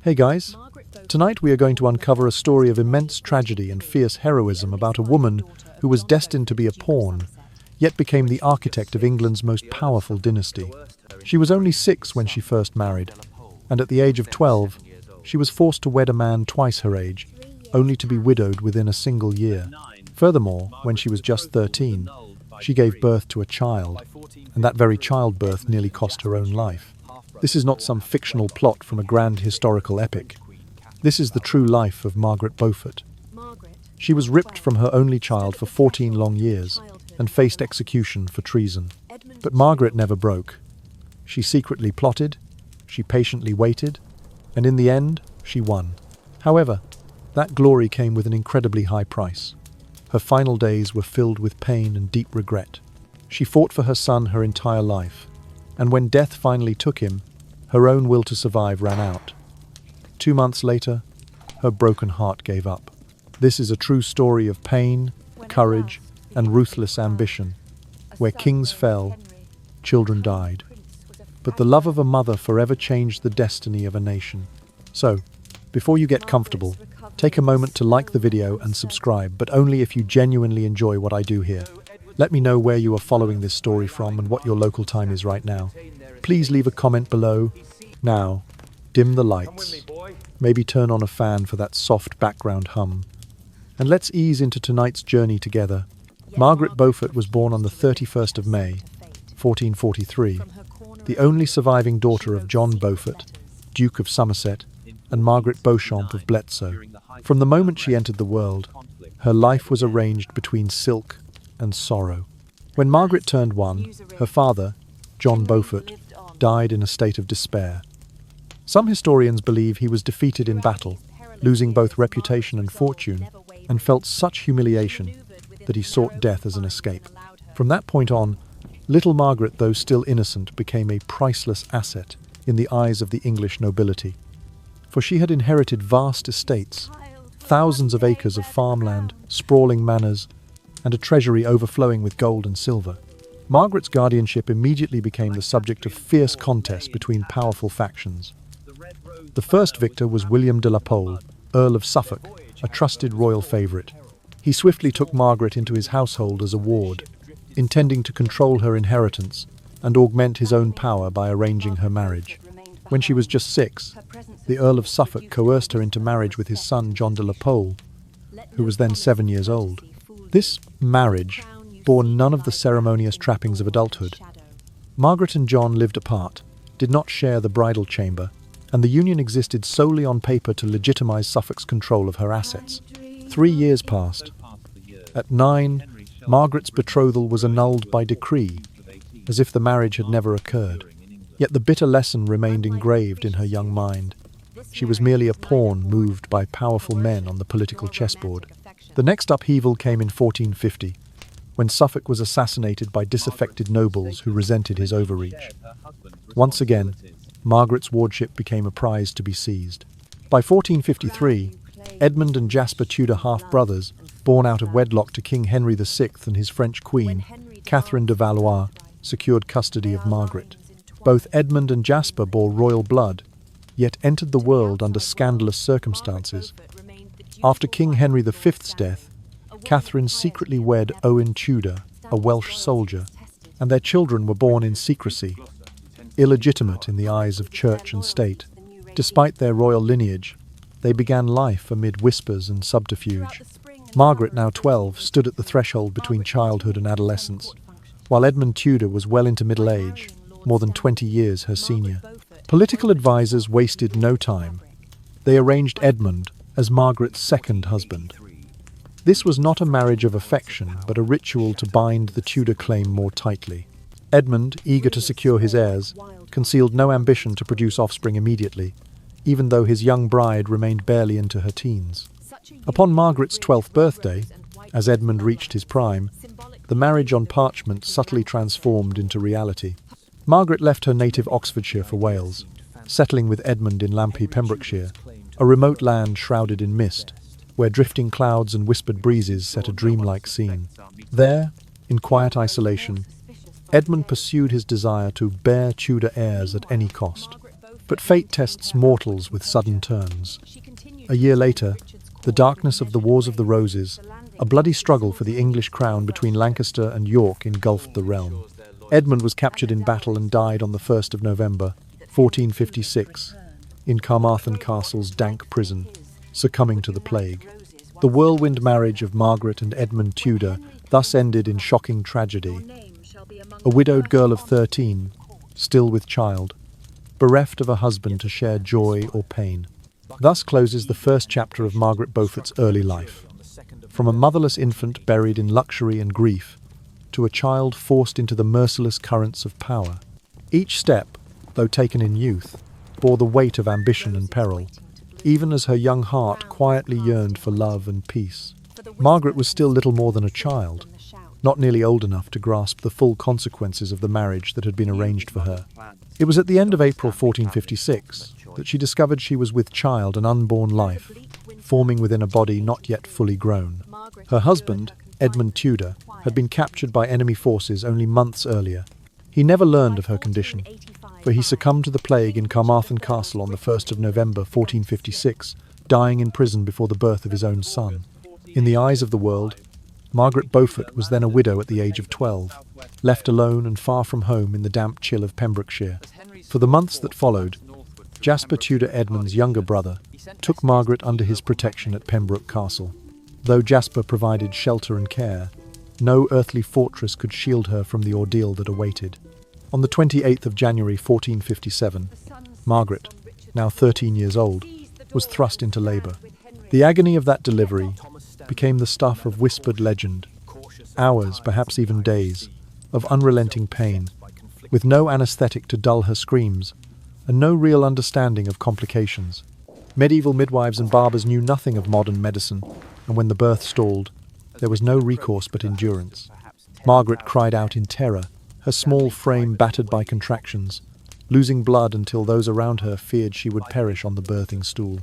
Hey guys, tonight we are going to uncover a story of immense tragedy and fierce heroism about a woman who was destined to be a pawn, yet became the architect of England's most powerful dynasty. She was only 6 when she first married, and at the age of 12, she was forced to wed a man twice her age, only to be widowed within a single year. Furthermore, when she was just 13, she gave birth to a child, and that very childbirth nearly cost her own life. This is not some fictional plot from a grand historical epic. This is the true life of Margaret Beaufort. She was ripped from her only child for 14 long years and faced execution for treason. But Margaret never broke. She secretly plotted, she patiently waited, and in the end, she won. However, that glory came with an incredibly high price. Her final days were filled with pain and deep regret. She fought for her son her entire life, and when death finally took him, her own will to survive ran out. 2 months later, her broken heart gave up. This is a true story of pain, courage, and ruthless ambition. Where kings fell, children died. But the love of a mother forever changed the destiny of a nation. So, before you get comfortable, take a moment to like the video and subscribe, but only if you genuinely enjoy what I do here. Let me know where you are following this story from and what your local time is right now. Please leave a comment below. Now, dim the lights. Maybe turn on a fan for that soft background hum. And let's ease into tonight's journey together. Margaret Beaufort was born on the 31st of May, 1443, the only surviving daughter of John Beaufort, Duke of Somerset, and Margaret Beauchamp of Bletsoe. From the moment she entered the world, her life was arranged between silk and sorrow. When Margaret turned 1, her father, John Beaufort, died in a state of despair. Some historians believe he was defeated in battle, losing both reputation and fortune, and felt such humiliation that he sought death as an escape. From that point on, little Margaret, though still innocent, became a priceless asset in the eyes of the English nobility. For she had inherited vast estates, thousands of acres of farmland, sprawling manors, and a treasury overflowing with gold and silver. Margaret's guardianship immediately became the subject of fierce contest between powerful factions. The first victor was William de la Pole, Earl of Suffolk, a trusted royal favourite. He swiftly took Margaret into his household as a ward, intending to control her inheritance and augment his own power by arranging her marriage. When she was just 6, the Earl of Suffolk coerced her into marriage with his son John de la Pole, who was then 7 years old. This marriage bore none of the ceremonious trappings of adulthood. Margaret and John lived apart, did not share the bridal chamber, and the union existed solely on paper to legitimize Suffolk's control of her assets. 3 years passed. At 9, Margaret's betrothal was annulled by decree, as if the marriage had never occurred. Yet the bitter lesson remained engraved in her young mind. She was merely a pawn moved by powerful men on the political chessboard. The next upheaval came in 1450, when Suffolk was assassinated by disaffected nobles who resented his overreach. Once again, Margaret's wardship became a prize to be seized. By 1453, Edmund and Jasper Tudor half-brothers, born out of wedlock to King Henry VI and his French queen, Catherine de Valois, secured custody of Margaret. Both Edmund and Jasper bore royal blood, yet entered the world under scandalous circumstances. After King Henry V's death, Catherine secretly wed Owen Tudor, a Welsh soldier, and their children were born in secrecy, illegitimate in the eyes of church and state. Despite their royal lineage, they began life amid whispers and subterfuge. Margaret, now 12, stood at the threshold between childhood and adolescence, while Edmund Tudor was well into middle age, more than 20 years her senior. Political advisors wasted no time. They arranged Edmund as Margaret's second husband. This was not a marriage of affection, but a ritual to bind the Tudor claim more tightly. Edmund, eager to secure his heirs, concealed no ambition to produce offspring immediately, even though his young bride remained barely into her teens. Upon Margaret's 12th birthday, as Edmund reached his prime, the marriage on parchment subtly transformed into reality. Margaret left her native Oxfordshire for Wales, settling with Edmund in Lampy, Pembrokeshire, a remote land shrouded in mist, where drifting clouds and whispered breezes set a dreamlike scene. There, in quiet isolation, Edmund pursued his desire to bear Tudor heirs at any cost. But fate tests mortals with sudden turns. A year later, the darkness of the Wars of the Roses, a bloody struggle for the English crown between Lancaster and York engulfed the realm. Edmund was captured in battle and died on the 1st of November, 1456, in Carmarthen Castle's dank prison, succumbing to the plague. The whirlwind marriage of Margaret and Edmund Tudor thus ended in shocking tragedy. A widowed girl of 13, still with child, bereft of a husband to share joy or pain. Thus closes the first chapter of Margaret Beaufort's early life. From a motherless infant buried in luxury and grief, to a child forced into the merciless currents of power. Each step, though taken in youth, bore the weight of ambition and peril, even as her young heart quietly yearned for love and peace. Margaret was still little more than a child, not nearly old enough to grasp the full consequences of the marriage that had been arranged for her. It was at the end of April 1456 that she discovered she was with child, an unborn life, forming within a body not yet fully grown. Her husband, Edmund Tudor, had been captured by enemy forces only months earlier. He never learned of her condition, for he succumbed to the plague in Carmarthen Castle on the 1st of November 1456, dying in prison before the birth of his own son. In the eyes of the world, Margaret Beaufort was then a widow at the age of 12, left alone and far from home in the damp chill of Pembrokeshire. For the months that followed, Jasper Tudor, Edmund's younger brother, took Margaret under his protection at Pembroke Castle. Though Jasper provided shelter and care, no earthly fortress could shield her from the ordeal that awaited. On the 28th of January 1457, Margaret, now 13 years old, was thrust into labour. The agony of that delivery became the stuff of whispered legend, hours, perhaps even days, of unrelenting pain, with no anaesthetic to dull her screams, and no real understanding of complications. Medieval midwives and barbers knew nothing of modern medicine, and when the birth stalled, there was no recourse but endurance. Margaret cried out in terror, her small frame battered by contractions, losing blood until those around her feared she would perish on the birthing stool.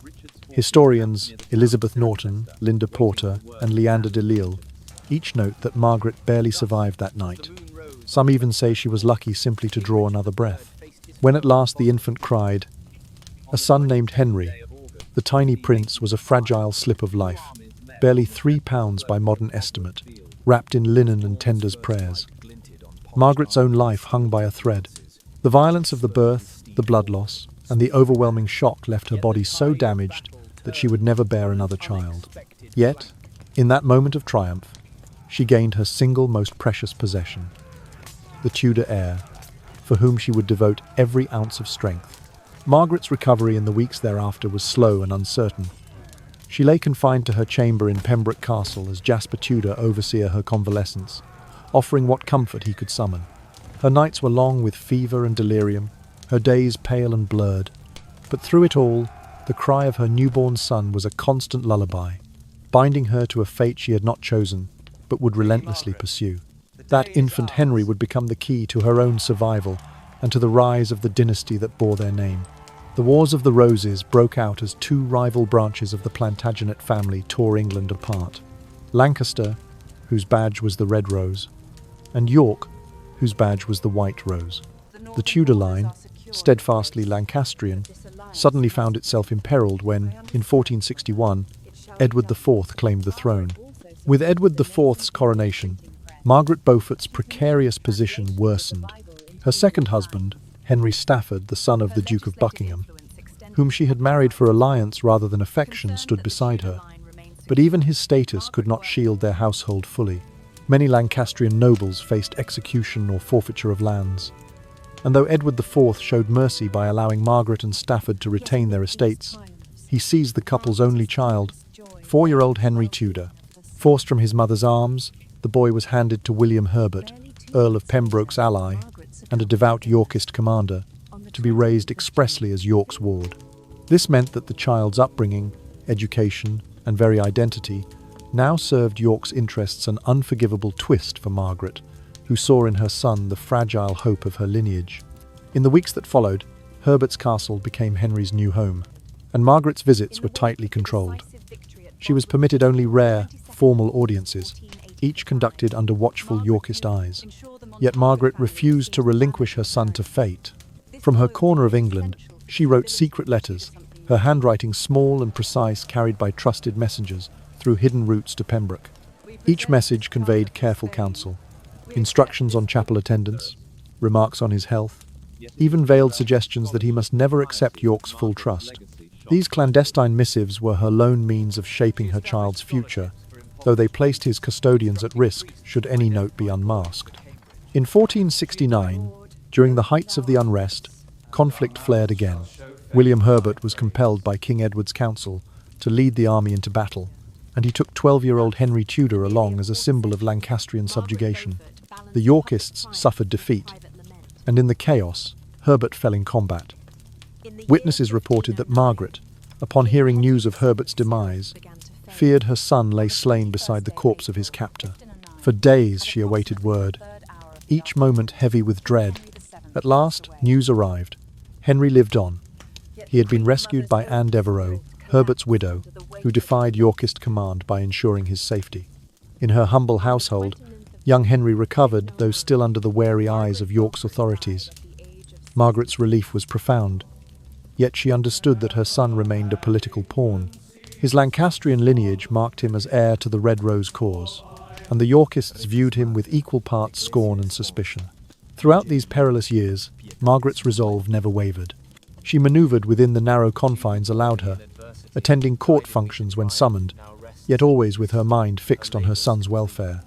Historians Elizabeth Norton, Linda Porter, and Leander de Lisle each note that Margaret barely survived that night. Some even say she was lucky simply to draw another breath. When at last the infant cried, a son named Henry, the tiny prince was a fragile slip of life, barely 3 pounds by modern estimate, wrapped in linen and tender's prayers. Margaret's own life hung by a thread. The violence of the birth, the blood loss, and the overwhelming shock left her body so damaged that she would never bear another child. Yet, in that moment of triumph, she gained her single most precious possession, the Tudor heir, for whom she would devote every ounce of strength. Margaret's recovery in the weeks thereafter was slow and uncertain. She lay confined to her chamber in Pembroke Castle as Jasper Tudor overseer her convalescence, offering what comfort he could summon. Her nights were long with fever and delirium, her days pale and blurred, but through it all, the cry of her newborn son was a constant lullaby, binding her to a fate she had not chosen, but would relentlessly pursue. That infant Henry would become the key to her own survival and to the rise of the dynasty that bore their name. The Wars of the Roses broke out as two rival branches of the Plantagenet family tore England apart. Lancaster, whose badge was the red rose, and York, whose badge was the white rose. The Tudor line, steadfastly Lancastrian, suddenly found itself imperiled when, in 1461, Edward IV claimed the throne. With Edward IV's coronation, Margaret Beaufort's precarious position worsened. Her second husband, Henry Stafford, the son of the Duke of Buckingham, whom she had married for alliance rather than affection, stood beside her. But even his status could not shield their household fully. Many Lancastrian nobles faced execution or forfeiture of lands. And though Edward IV showed mercy by allowing Margaret and Stafford to retain their estates, he seized the couple's only child, 4-year-old Henry Tudor. Forced from his mother's arms, the boy was handed to William Herbert, Earl of Pembroke's ally, and a devout Yorkist commander, to be raised expressly as York's ward. This meant that the child's upbringing, education, and very identity now served York's interests, an unforgivable twist for Margaret, who saw in her son the fragile hope of her lineage. In the weeks that followed, Herbert's castle became Henry's new home, and Margaret's visits were tightly controlled. She was permitted only rare, formal audiences, each conducted under watchful Yorkist eyes. Yet Margaret refused to relinquish her son to fate. From her corner of England, She wrote secret letters, her handwriting small and precise, carried by trusted messengers through hidden routes to Pembroke. Each message conveyed careful counsel, instructions on chapel attendance, remarks on his health, even veiled suggestions that he must never accept York's full trust. These clandestine missives were her lone means of shaping her child's future, though they placed his custodians at risk should any note be unmasked. In 1469, during the heights of the unrest, conflict flared again. William Herbert was compelled by King Edward's council to lead the army into battle, and he took 12-year-old Henry Tudor along as a symbol of Lancastrian subjugation. The Yorkists suffered defeat, and in the chaos, Herbert fell in combat. Witnesses reported that Margaret, upon hearing news of Herbert's demise, feared her son lay slain beside the corpse of his captor. For days she awaited word, each moment heavy with dread. At last, news arrived. Henry lived on. He had been rescued by Anne Devereux, Herbert's widow, who defied Yorkist command by ensuring his safety. In her humble household, young Henry recovered, though still under the wary eyes of York's authorities. Margaret's relief was profound, yet she understood that her son remained a political pawn. His Lancastrian lineage marked him as heir to the Red Rose cause, and the Yorkists viewed him with equal parts scorn and suspicion. Throughout these perilous years, Margaret's resolve never wavered. She manoeuvred within the narrow confines allowed her, attending court functions when summoned, yet always with her mind fixed on her son's welfare.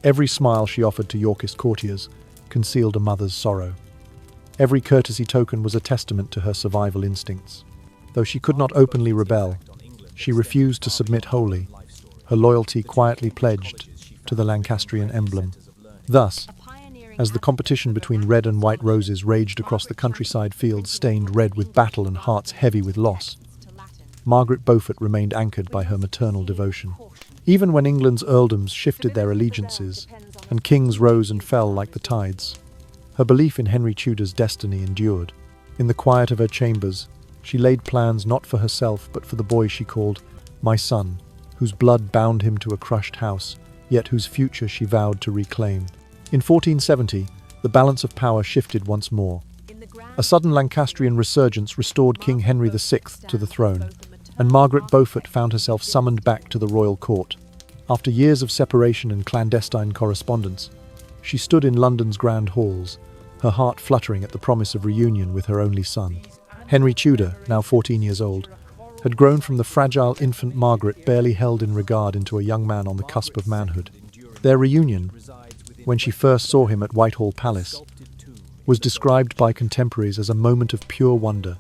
Every smile she offered to Yorkist courtiers concealed a mother's sorrow. Every courtesy token was a testament to her survival instincts. Though she could not openly rebel, she refused to submit wholly, her loyalty quietly pledged to the Lancastrian emblem. Thus, as the competition between red and white roses raged across the countryside, fields stained red with battle and hearts heavy with loss, Margaret Beaufort remained anchored by her maternal devotion. Even when England's earldoms shifted their allegiances and kings rose and fell like the tides, her belief in Henry Tudor's destiny endured. In the quiet of her chambers, she laid plans not for herself but for the boy she called my son, whose blood bound him to a crushed house, yet whose future she vowed to reclaim. In 1470, the balance of power shifted once more. A sudden Lancastrian resurgence restored King Henry VI to the throne, and Margaret Beaufort found herself summoned back to the royal court. After years of separation and clandestine correspondence, she stood in London's grand halls, her heart fluttering at the promise of reunion with her only son. Henry Tudor, now 14 years old, had grown from the fragile infant Margaret barely held in regard into a young man on the cusp of manhood. Their reunion, when she first saw him at Whitehall Palace, was described by contemporaries as a moment of pure wonder.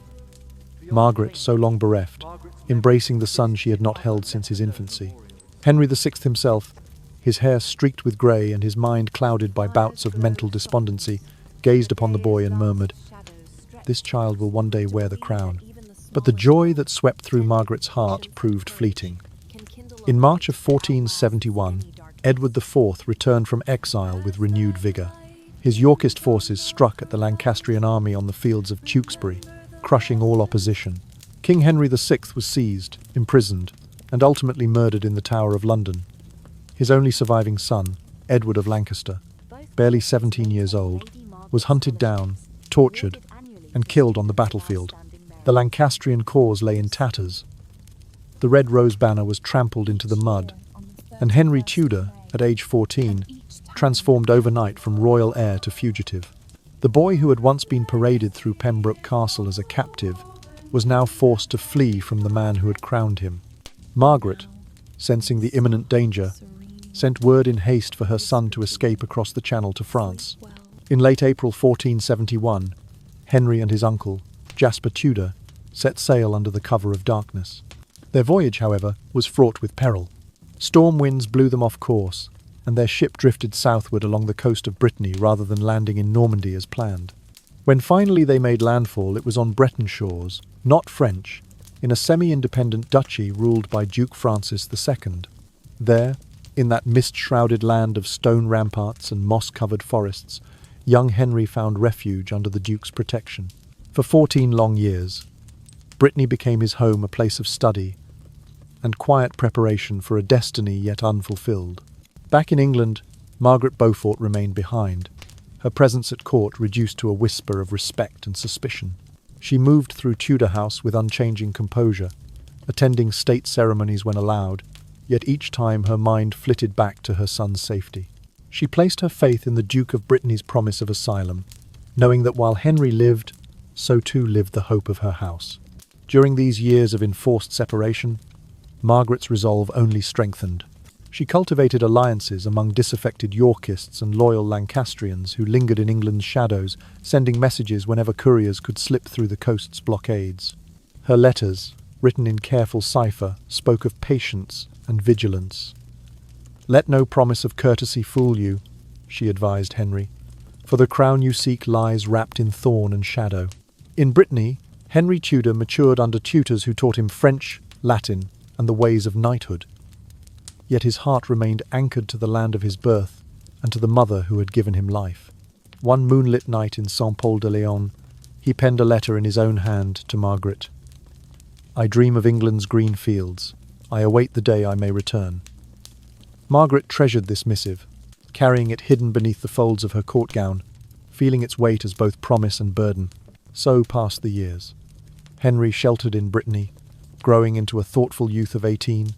Margaret, so long bereft, embracing the son she had not held since his infancy. Henry VI himself, his hair streaked with grey and his mind clouded by bouts of mental despondency, gazed upon the boy and murmured, "This child will one day wear the crown." But the joy that swept through Margaret's heart proved fleeting. In March of 1471, Edward IV returned from exile with renewed vigour. His Yorkist forces struck at the Lancastrian army on the fields of Tewkesbury, crushing all opposition. King Henry VI was seized, imprisoned, and ultimately murdered in the Tower of London. His only surviving son, Edward of Lancaster, barely 17 years old, was hunted down, tortured, and killed on the battlefield. The Lancastrian cause lay in tatters. The Red Rose banner was trampled into the mud, and Henry Tudor, at age 14, transformed overnight from royal heir to fugitive. The boy who had once been paraded through Pembroke Castle as a captive was now forced to flee from the man who had crowned him. Margaret, sensing the imminent danger, sent word in haste for her son to escape across the Channel to France. In late April 1471, Henry and his uncle, Jasper Tudor, set sail under the cover of darkness. Their voyage, however, was fraught with peril. Storm winds blew them off course, and their ship drifted southward along the coast of Brittany rather than landing in Normandy as planned. When finally they made landfall, it was on Breton shores, not French, in a semi-independent duchy ruled by Duke Francis II. There, in that mist-shrouded land of stone ramparts and moss-covered forests, young Henry found refuge under the Duke's protection. For 14 long years, Brittany became his home, a place of study and quiet preparation for a destiny yet unfulfilled. Back in England, Margaret Beaufort remained behind, her presence at court reduced to a whisper of respect and suspicion. She moved through Tudor house with unchanging composure, attending state ceremonies when allowed, yet each time her mind flitted back to her son's safety. She placed her faith in the Duke of Brittany's promise of asylum, knowing that while Henry lived, so too lived the hope of her house. During these years of enforced separation, Margaret's resolve only strengthened. She cultivated alliances among disaffected Yorkists and loyal Lancastrians who lingered in England's shadows, sending messages whenever couriers could slip through the coast's blockades. Her letters, written in careful cipher, spoke of patience and vigilance. "Let no promise of courtesy fool you," she advised Henry, "for the crown you seek lies wrapped in thorn and shadow." In Brittany, Henry Tudor matured under tutors who taught him French, Latin, and the ways of knighthood. Yet his heart remained anchored to the land of his birth and to the mother who had given him life. One moonlit night in Saint-Paul-de-Léon, he penned a letter in his own hand to Margaret. "I dream of England's green fields. I await the day I may return." Margaret treasured this missive, carrying it hidden beneath the folds of her court gown, feeling its weight as both promise and burden. So passed the years. Henry sheltered in Brittany, growing into a thoughtful youth of 18,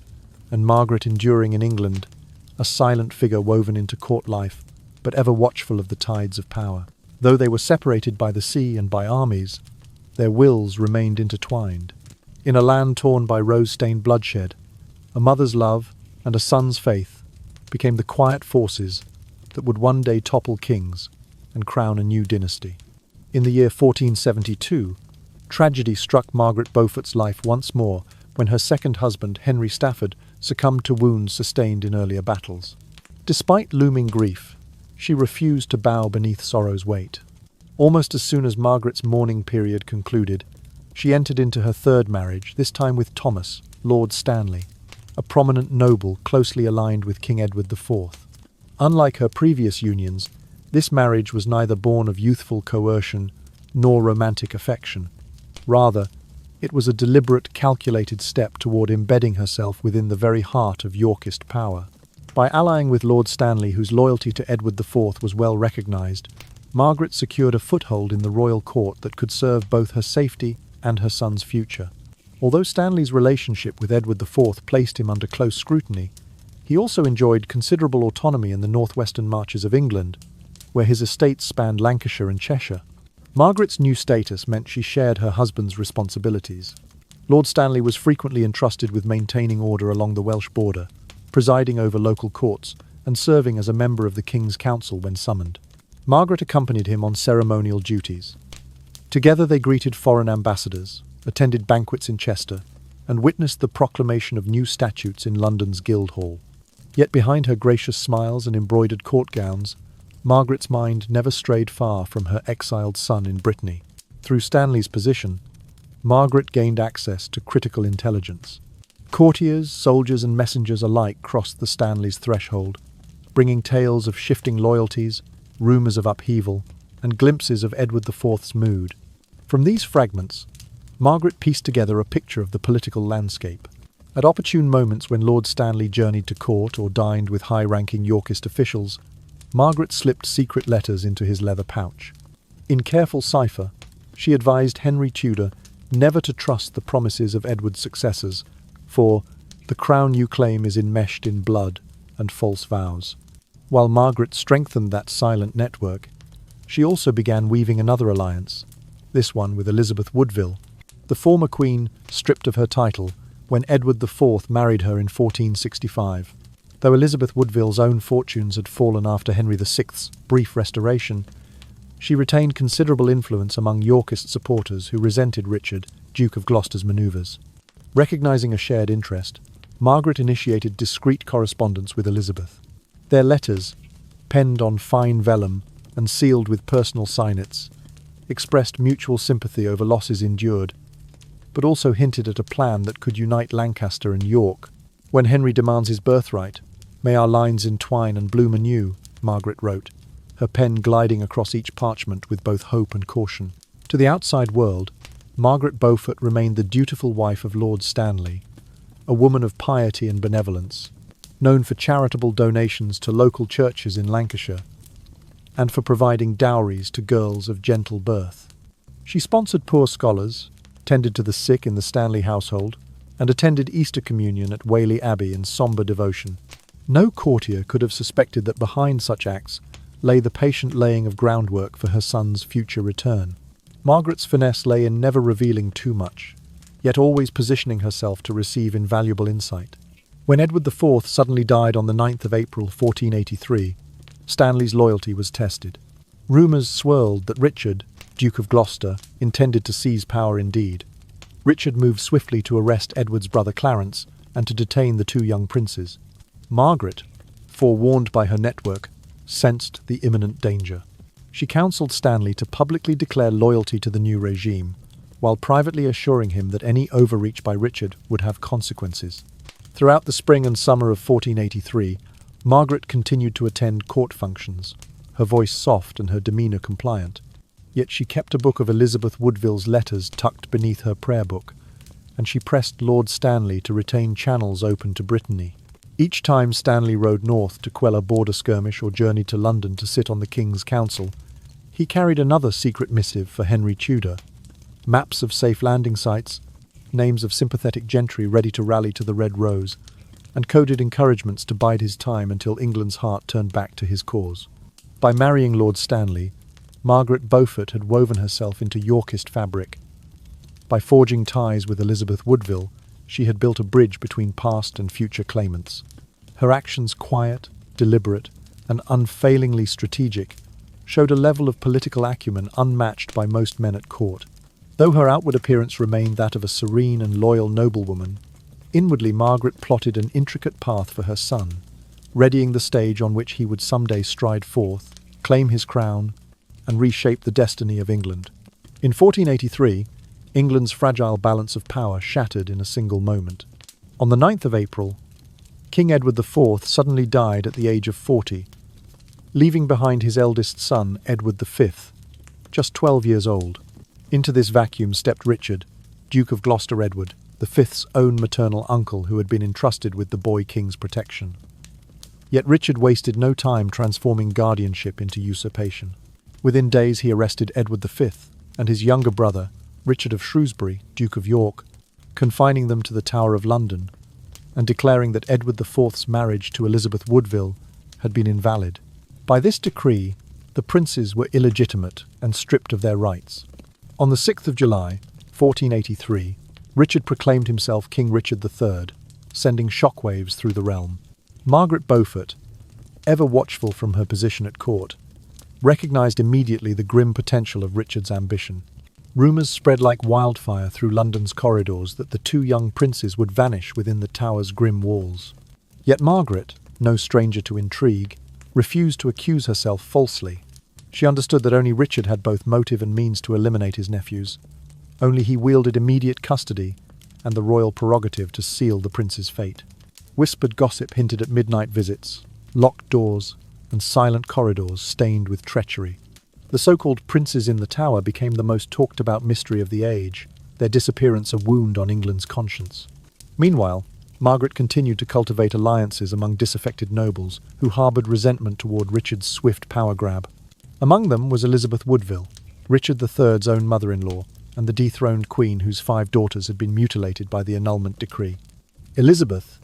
and Margaret enduring in England, a silent figure woven into court life, but ever watchful of the tides of power. Though they were separated by the sea and by armies, their wills remained intertwined. In a land torn by rose-stained bloodshed, a mother's love and a son's faith became the quiet forces that would one day topple kings and crown a new dynasty. In the year 1472, tragedy struck Margaret Beaufort's life once more when her second husband, Henry Stafford, succumbed to wounds sustained in earlier battles. Despite looming grief, she refused to bow beneath sorrow's weight. Almost as soon as Margaret's mourning period concluded, she entered into her third marriage, this time with Thomas, Lord Stanley, a prominent noble closely aligned with King Edward IV. Unlike her previous unions, this marriage was neither born of youthful coercion nor romantic affection. Rather, it was a deliberate, calculated step toward embedding herself within the very heart of Yorkist power. By allying with Lord Stanley, whose loyalty to Edward IV was well recognised, Margaret secured a foothold in the royal court that could serve both her safety and her son's future. Although Stanley's relationship with Edward IV placed him under close scrutiny, he also enjoyed considerable autonomy in the northwestern marches of England, where his estates spanned Lancashire and Cheshire. Margaret's new status meant she shared her husband's responsibilities. Lord Stanley was frequently entrusted with maintaining order along the Welsh border, presiding over local courts, and serving as a member of the King's Council when summoned. Margaret accompanied him on ceremonial duties. Together they greeted foreign ambassadors, attended banquets in Chester, and witnessed the proclamation of new statutes in London's Guildhall. Yet behind her gracious smiles and embroidered court gowns, Margaret's mind never strayed far from her exiled son in Brittany. Through Stanley's position, Margaret gained access to critical intelligence. Courtiers, soldiers and messengers alike crossed the Stanley's threshold, bringing tales of shifting loyalties, rumours of upheaval, and glimpses of Edward IV's mood. From these fragments, Margaret pieced together a picture of the political landscape. At opportune moments when Lord Stanley journeyed to court or dined with high-ranking Yorkist officials, Margaret slipped secret letters into his leather pouch. In careful cipher, she advised Henry Tudor never to trust the promises of Edward's successors, for the crown you claim is enmeshed in blood and false vows. While Margaret strengthened that silent network, she also began weaving another alliance, this one with Elizabeth Woodville, the former queen stripped of her title when Edward IV married her in 1465. Though Elizabeth Woodville's own fortunes had fallen after Henry VI's brief restoration, she retained considerable influence among Yorkist supporters who resented Richard, Duke of Gloucester's manoeuvres. Recognising a shared interest, Margaret initiated discreet correspondence with Elizabeth. Their letters, penned on fine vellum and sealed with personal signets, expressed mutual sympathy over losses endured, but also hinted at a plan that could unite Lancaster and York. "When Henry demands his birthright, may our lines entwine and bloom anew," Margaret wrote, her pen gliding across each parchment with both hope and caution. To the outside world, Margaret Beaufort remained the dutiful wife of Lord Stanley, a woman of piety and benevolence, known for charitable donations to local churches in Lancashire, and for providing dowries to girls of gentle birth. She sponsored poor scholars, tended to the sick in the Stanley household, and attended Easter Communion at Whalley Abbey in sombre devotion. No courtier could have suspected that behind such acts lay the patient laying of groundwork for her son's future return. Margaret's finesse lay in never revealing too much, yet always positioning herself to receive invaluable insight. When Edward IV suddenly died on the 9th of April 1483, Stanley's loyalty was tested. Rumours swirled that Richard, Duke of Gloucester, intended to seize power indeed. Richard moved swiftly to arrest Edward's brother Clarence and to detain the two young princes. Margaret, forewarned by her network, sensed the imminent danger. She counselled Stanley to publicly declare loyalty to the new regime, while privately assuring him that any overreach by Richard would have consequences. Throughout the spring and summer of 1483, Margaret continued to attend court functions, her voice soft and her demeanour compliant. Yet she kept a book of Elizabeth Woodville's letters tucked beneath her prayer book, and she pressed Lord Stanley to retain channels open to Brittany. Each time Stanley rode north to quell a border skirmish or journeyed to London to sit on the King's Council, he carried another secret missive for Henry Tudor: maps of safe landing sites, names of sympathetic gentry ready to rally to the Red Rose, and coded encouragements to bide his time until England's heart turned back to his cause. By marrying Lord Stanley, Margaret Beaufort had woven herself into Yorkist fabric. By forging ties with Elizabeth Woodville, she had built a bridge between past and future claimants. Her actions, quiet, deliberate, and unfailingly strategic, showed a level of political acumen unmatched by most men at court. Though her outward appearance remained that of a serene and loyal noblewoman, inwardly Margaret plotted an intricate path for her son, readying the stage on which he would someday stride forth, claim his crown, and reshape the destiny of England. In 1483, England's fragile balance of power shattered in a single moment. On the 9th of April, King Edward IV suddenly died at the age of 40, leaving behind his eldest son, Edward V, just 12 years old. Into this vacuum stepped Richard, Duke of Gloucester Edward, V's own maternal uncle who had been entrusted with the boy king's protection. Yet Richard wasted no time transforming guardianship into usurpation. Within days he arrested Edward V and his younger brother, Richard of Shrewsbury, Duke of York, confining them to the Tower of London, and declaring that Edward IV's marriage to Elizabeth Woodville had been invalid. By this decree, the princes were illegitimate and stripped of their rights. On the 6th of July, 1483, Richard proclaimed himself King Richard III, sending shockwaves through the realm. Margaret Beaufort, ever watchful from her position at court, recognised immediately the grim potential of Richard's ambition. Rumours spread like wildfire through London's corridors that the two young princes would vanish within the tower's grim walls. Yet Margaret, no stranger to intrigue, refused to accuse herself falsely. She understood that only Richard had both motive and means to eliminate his nephews. Only he wielded immediate custody and the royal prerogative to seal the prince's fate. Whispered gossip hinted at midnight visits, locked doors, and silent corridors stained with treachery. The so-called princes in the Tower became the most talked-about mystery of the age, their disappearance a wound on England's conscience. Meanwhile, Margaret continued to cultivate alliances among disaffected nobles who harboured resentment toward Richard's swift power grab. Among them was Elizabeth Woodville, Richard III's own mother-in-law, and the dethroned queen whose 5 daughters had been mutilated by the annulment decree. Elizabeth,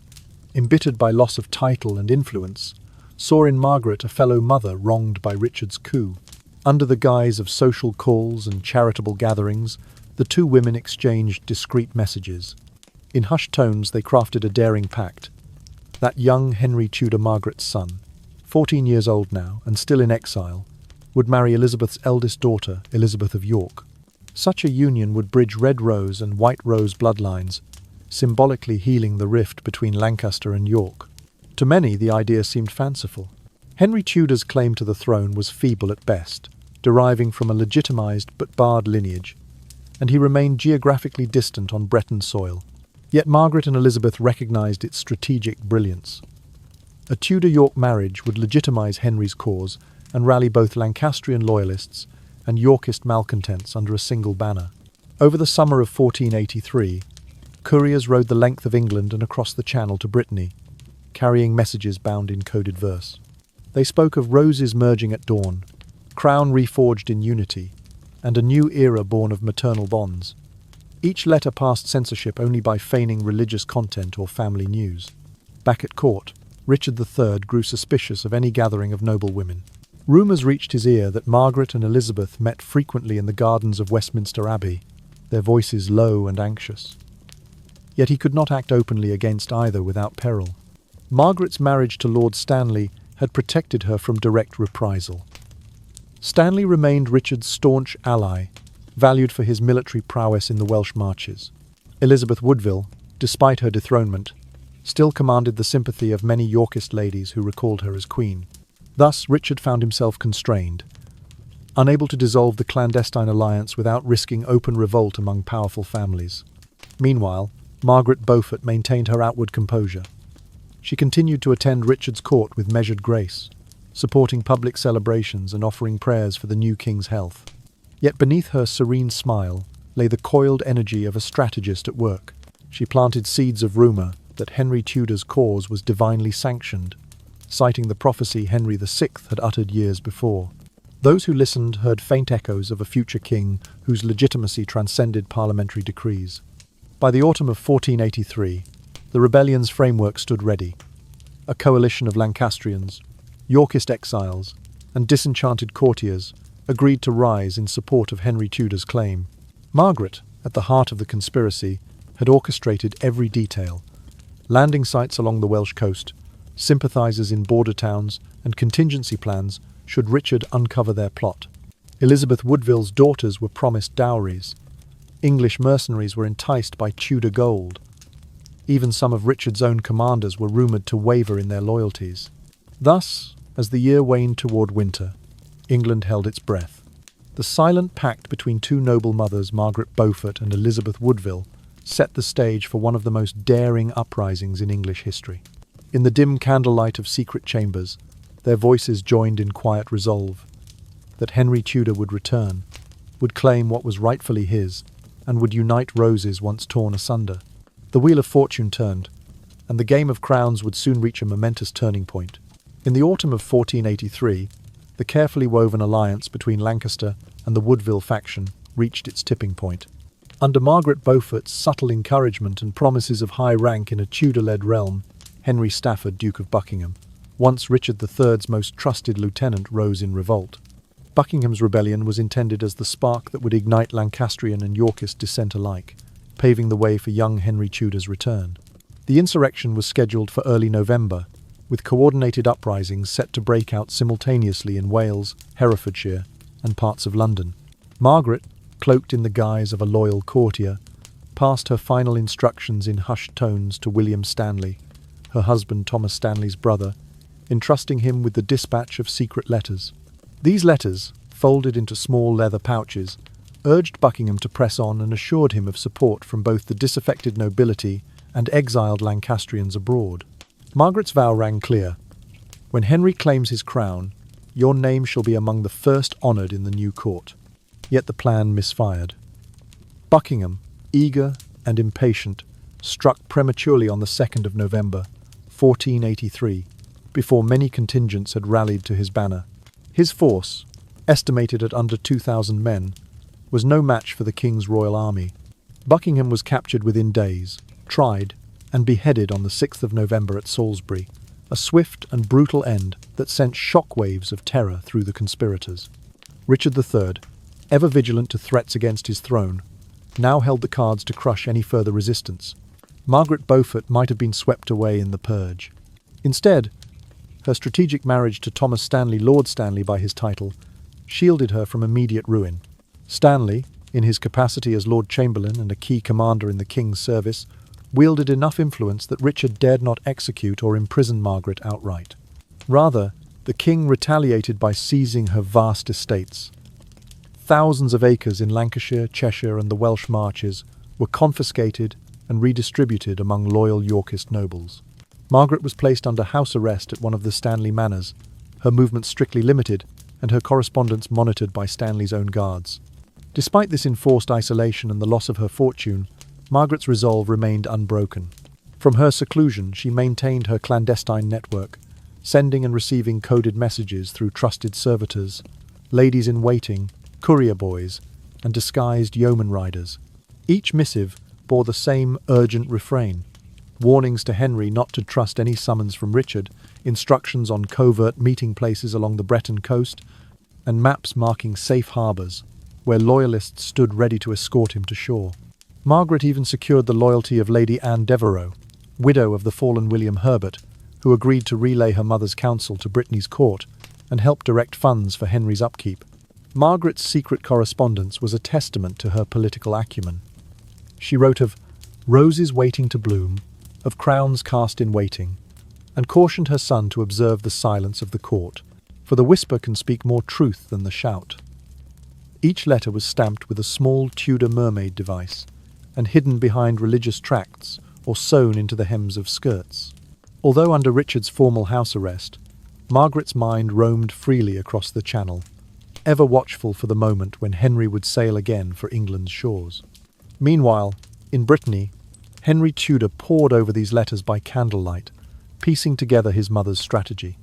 embittered by loss of title and influence, saw in Margaret a fellow mother wronged by Richard's coup. Under the guise of social calls and charitable gatherings, the two women exchanged discreet messages. In hushed tones they crafted a daring pact. That young Henry Tudor, Margaret's son, 14 years old now and still in exile, would marry Elizabeth's eldest daughter, Elizabeth of York. Such a union would bridge Red Rose and White Rose bloodlines, symbolically healing the rift between Lancaster and York. To many, the idea seemed fanciful. Henry Tudor's claim to the throne was feeble at best, deriving from a legitimised but barred lineage, and he remained geographically distant on Breton soil. Yet Margaret and Elizabeth recognised its strategic brilliance. A Tudor-York marriage would legitimise Henry's cause and rally both Lancastrian loyalists and Yorkist malcontents under a single banner. Over the summer of 1483, couriers rode the length of England and across the Channel to Brittany, carrying messages bound in coded verse. They spoke of roses merging at dawn, crown reforged in unity, and a new era born of maternal bonds. Each letter passed censorship only by feigning religious content or family news. Back at court, Richard III grew suspicious of any gathering of noble women. Rumours reached his ear that Margaret and Elizabeth met frequently in the gardens of Westminster Abbey, their voices low and anxious. Yet he could not act openly against either without peril. Margaret's marriage to Lord Stanley had protected her from direct reprisal. Stanley remained Richard's staunch ally, valued for his military prowess in the Welsh marches. Elizabeth Woodville, despite her dethronement, still commanded the sympathy of many Yorkist ladies who recalled her as queen. Thus, Richard found himself constrained, unable to dissolve the clandestine alliance without risking open revolt among powerful families. Meanwhile, Margaret Beaufort maintained her outward composure. She continued to attend Richard's court with measured grace, supporting public celebrations and offering prayers for the new king's health. Yet beneath her serene smile lay the coiled energy of a strategist at work. She planted seeds of rumour that Henry Tudor's cause was divinely sanctioned, citing the prophecy Henry VI had uttered years before. Those who listened heard faint echoes of a future king whose legitimacy transcended parliamentary decrees. By the autumn of 1483, the rebellion's framework stood ready. A coalition of Lancastrians, Yorkist exiles, and disenchanted courtiers agreed to rise in support of Henry Tudor's claim. Margaret, at the heart of the conspiracy, had orchestrated every detail: landing sites along the Welsh coast, sympathisers in border towns, and contingency plans should Richard uncover their plot. Elizabeth Woodville's daughters were promised dowries. English mercenaries were enticed by Tudor gold. Even some of Richard's own commanders were rumoured to waver in their loyalties. Thus, as the year waned toward winter, England held its breath. The silent pact between two noble mothers, Margaret Beaufort and Elizabeth Woodville, set the stage for one of the most daring uprisings in English history. In the dim candlelight of secret chambers, their voices joined in quiet resolve that Henry Tudor would return, would claim what was rightfully his, and would unite roses once torn asunder. The wheel of fortune turned, and the game of crowns would soon reach a momentous turning point. In the autumn of 1483, the carefully woven alliance between Lancaster and the Woodville faction reached its tipping point. Under Margaret Beaufort's subtle encouragement and promises of high rank in a Tudor-led realm, Henry Stafford, Duke of Buckingham, once Richard III's most trusted lieutenant, rose in revolt. Buckingham's rebellion was intended as the spark that would ignite Lancastrian and Yorkist dissent alike, paving the way for young Henry Tudor's return. The insurrection was scheduled for early November, with coordinated uprisings set to break out simultaneously in Wales, Herefordshire, and parts of London. Margaret, cloaked in the guise of a loyal courtier, passed her final instructions in hushed tones to William Stanley, her husband Thomas Stanley's brother, entrusting him with the dispatch of secret letters. These letters, folded into small leather pouches, urged Buckingham to press on and assured him of support from both the disaffected nobility and exiled Lancastrians abroad. Margaret's vow rang clear: "When Henry claims his crown, your name shall be among the first honoured in the new court." Yet the plan misfired. Buckingham, eager and impatient, struck prematurely on the 2nd of November, 1483, before many contingents had rallied to his banner. His force, estimated at under 2,000 men, was no match for the king's royal army. Buckingham was captured within days, tried, and beheaded on the 6th of November at Salisbury, a swift and brutal end that sent shockwaves of terror through the conspirators. Richard III, ever vigilant to threats against his throne, now held the cards to crush any further resistance. Margaret Beaufort might have been swept away in the purge. Instead, her strategic marriage to Thomas Stanley, Lord Stanley by his title, shielded her from immediate ruin. Stanley, in his capacity as Lord Chamberlain and a key commander in the king's service, wielded enough influence that Richard dared not execute or imprison Margaret outright. Rather, the king retaliated by seizing her vast estates. Thousands of acres in Lancashire, Cheshire, and the Welsh marches were confiscated and redistributed among loyal Yorkist nobles. Margaret was placed under house arrest at one of the Stanley manors, her movements strictly limited and her correspondence monitored by Stanley's own guards. Despite this enforced isolation and the loss of her fortune, Margaret's resolve remained unbroken. From her seclusion, she maintained her clandestine network, sending and receiving coded messages through trusted servitors, ladies-in-waiting, courier boys, and disguised yeoman riders. Each missive bore the same urgent refrain: warnings to Henry not to trust any summons from Richard, instructions on covert meeting places along the Breton coast, and maps marking safe harbours, where loyalists stood ready to escort him to shore. Margaret even secured the loyalty of Lady Anne Devereux, widow of the fallen William Herbert, who agreed to relay her mother's counsel to Brittany's court and help direct funds for Henry's upkeep. Margaret's secret correspondence was a testament to her political acumen. She wrote of roses waiting to bloom, of crowns cast in waiting, and cautioned her son to observe the silence of the court, for the whisper can speak more truth than the shout. Each letter was stamped with a small Tudor mermaid device, and hidden behind religious tracts or sewn into the hems of skirts. Although under Richard's formal house arrest, Margaret's mind roamed freely across the Channel, ever watchful for the moment when Henry would sail again for England's shores. Meanwhile, in Brittany, Henry Tudor pored over these letters by candlelight, piecing together his mother's strategy.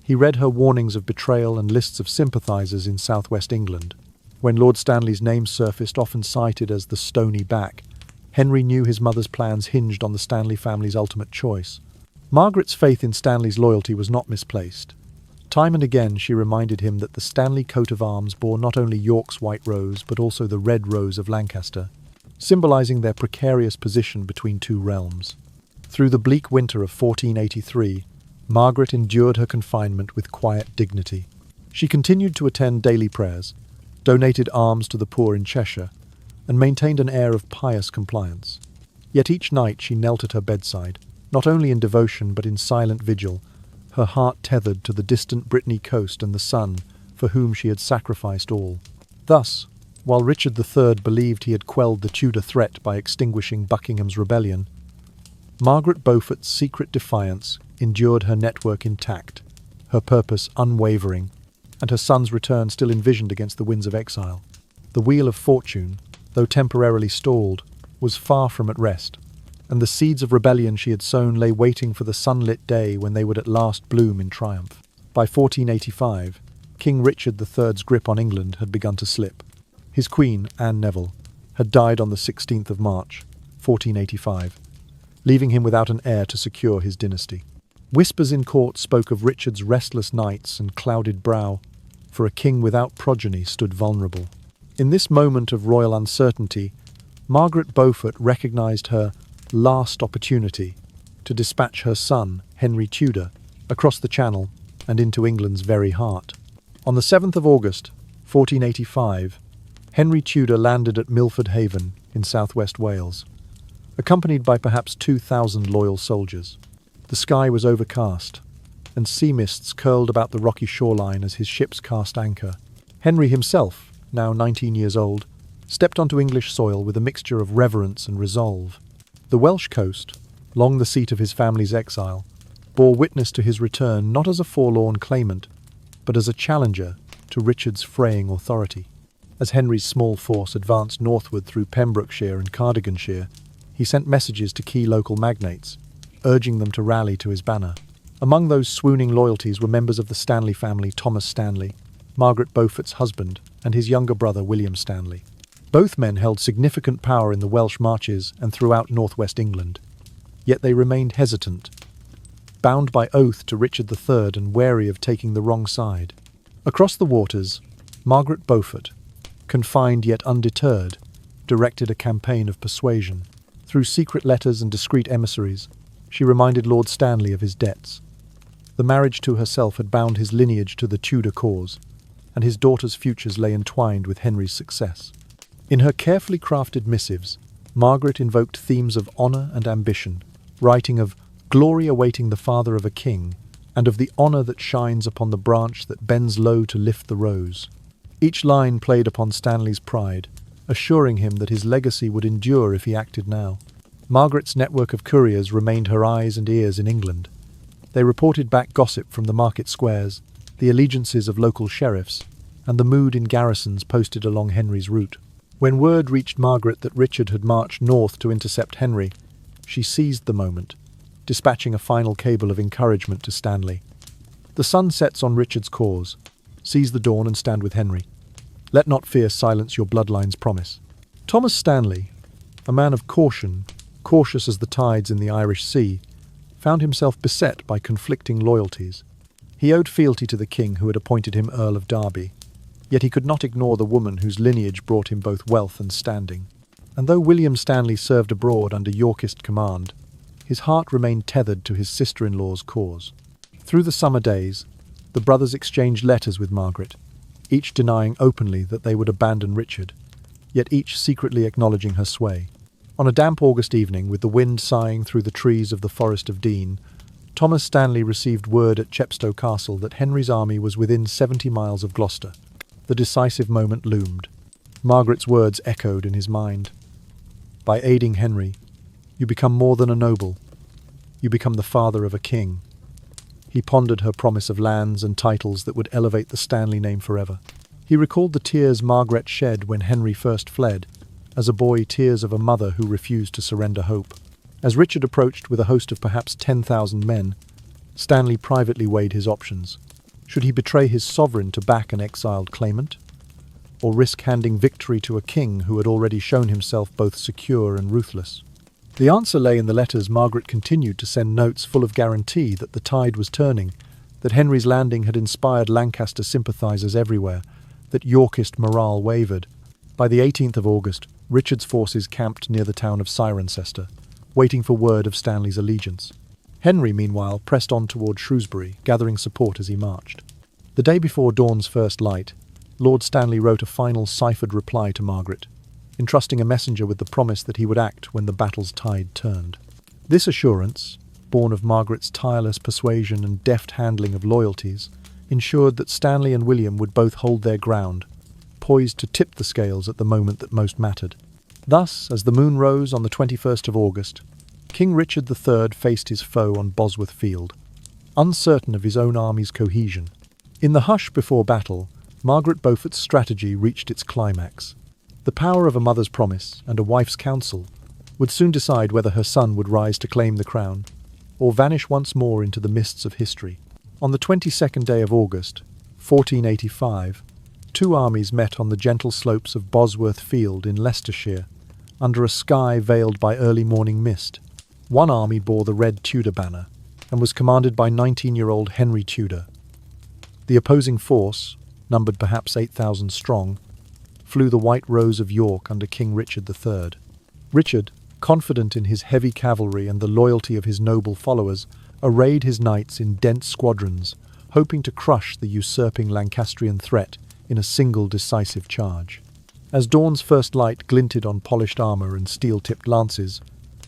He read her warnings of betrayal and lists of sympathisers in southwest England. When Lord Stanley's name surfaced, often cited as the Stony Back, Henry knew his mother's plans hinged on the Stanley family's ultimate choice. Margaret's faith in Stanley's loyalty was not misplaced. Time and again she reminded him that the Stanley coat of arms bore not only York's white rose but also the red rose of Lancaster, symbolising their precarious position between two realms. Through the bleak winter of 1483, Margaret endured her confinement with quiet dignity. She continued to attend daily prayers, donated alms to the poor in Cheshire, and maintained an air of pious compliance. Yet each night she knelt at her bedside, not only in devotion but in silent vigil, her heart tethered to the distant Brittany coast and the son for whom she had sacrificed all. Thus, while Richard III believed he had quelled the Tudor threat by extinguishing Buckingham's rebellion, Margaret Beaufort's secret defiance endured her network intact, her purpose unwavering, and her son's return still envisioned against the winds of exile. The wheel of fortune, though temporarily stalled, was far from at rest, and the seeds of rebellion she had sown lay waiting for the sunlit day when they would at last bloom in triumph. By 1485, King Richard III's grip on England had begun to slip. His queen, Anne Neville, had died on the 16th of March, 1485, leaving him without an heir to secure his dynasty. Whispers in court spoke of Richard's restless nights and clouded brow, for a king without progeny stood vulnerable. In this moment of royal uncertainty, Margaret Beaufort recognised her last opportunity to dispatch her son, Henry Tudor, across the Channel and into England's very heart. On the 7th of August, 1485, Henry Tudor landed at Milford Haven in southwest Wales, accompanied by perhaps 2,000 loyal soldiers. The sky was overcast, and sea mists curled about the rocky shoreline as his ships cast anchor. Henry himself, now 19 years old, stepped onto English soil with a mixture of reverence and resolve. The Welsh coast, long the seat of his family's exile, bore witness to his return not as a forlorn claimant, but as a challenger to Richard's fraying authority. As Henry's small force advanced northward through Pembrokeshire and Cardiganshire, he sent messages to key local magnates, urging them to rally to his banner. Among those swooning loyalties were members of the Stanley family: Thomas Stanley, Margaret Beaufort's husband, and his younger brother William Stanley. Both men held significant power in the Welsh marches and throughout northwest England, yet they remained hesitant, bound by oath to Richard III and wary of taking the wrong side. Across the waters, Margaret Beaufort, confined yet undeterred, directed a campaign of persuasion. Through secret letters and discreet emissaries, she reminded Lord Stanley of his debts. The marriage to herself had bound his lineage to the Tudor cause, and his daughter's futures lay entwined with Henry's success. In her carefully crafted missives, Margaret invoked themes of honour and ambition, writing of glory awaiting the father of a king, and of the honour that shines upon the branch that bends low to lift the rose. Each line played upon Stanley's pride, assuring him that his legacy would endure if he acted now. Margaret's network of couriers remained her eyes and ears in England. They reported back gossip from the market squares, the allegiances of local sheriffs, and the mood in garrisons posted along Henry's route. When word reached Margaret that Richard had marched north to intercept Henry, she seized the moment, dispatching a final cable of encouragement to Stanley. The sun sets on Richard's cause. Seize the dawn and stand with Henry. Let not fear silence your bloodline's promise. Thomas Stanley, a man of caution, cautious as the tides in the Irish Sea, found himself beset by conflicting loyalties. He owed fealty to the king who had appointed him Earl of Derby, yet he could not ignore the woman whose lineage brought him both wealth and standing. And though William Stanley served abroad under Yorkist command, his heart remained tethered to his sister-in-law's cause. Through the summer days, the brothers exchanged letters with Margaret, each denying openly that they would abandon Richard, yet each secretly acknowledging her sway. On a damp August evening, with the wind sighing through the trees of the Forest of Dean, Thomas Stanley received word at Chepstow Castle that Henry's army was within 70 miles of Gloucester. The decisive moment loomed. Margaret's words echoed in his mind. By aiding Henry, you become more than a noble. You become the father of a king. He pondered her promise of lands and titles that would elevate the Stanley name forever. He recalled the tears Margaret shed when Henry first fled, as a boy tears of a mother who refused to surrender hope. As Richard approached with a host of perhaps 10,000 men, Stanley privately weighed his options. Should he betray his sovereign to back an exiled claimant? Or risk handing victory to a king who had already shown himself both secure and ruthless? The answer lay in the letters Margaret continued to send, notes full of guarantee that the tide was turning, that Henry's landing had inspired Lancaster sympathisers everywhere, that Yorkist morale wavered. By the 18th of August, Richard's forces camped near the town of Cirencester, waiting for word of Stanley's allegiance. Henry, meanwhile, pressed on toward Shrewsbury, gathering support as he marched. The day before dawn's first light, Lord Stanley wrote a final ciphered reply to Margaret, entrusting a messenger with the promise that he would act when the battle's tide turned. This assurance, born of Margaret's tireless persuasion and deft handling of loyalties, ensured that Stanley and William would both hold their ground, poised to tip the scales at the moment that most mattered. Thus, as the moon rose on the 21st of August, King Richard III faced his foe on Bosworth Field, uncertain of his own army's cohesion. In the hush before battle, Margaret Beaufort's strategy reached its climax. The power of a mother's promise and a wife's counsel would soon decide whether her son would rise to claim the crown or vanish once more into the mists of history. On the 22nd day of August, 1485, two armies met on the gentle slopes of Bosworth Field in Leicestershire, under a sky veiled by early morning mist. One army bore the red Tudor banner and was commanded by 19-year-old Henry Tudor. The opposing force, numbered perhaps 8,000 strong, flew the White Rose of York under King Richard III. Richard, confident in his heavy cavalry and the loyalty of his noble followers, arrayed his knights in dense squadrons, hoping to crush the usurping Lancastrian threat in a single decisive charge. As dawn's first light glinted on polished armour and steel-tipped lances,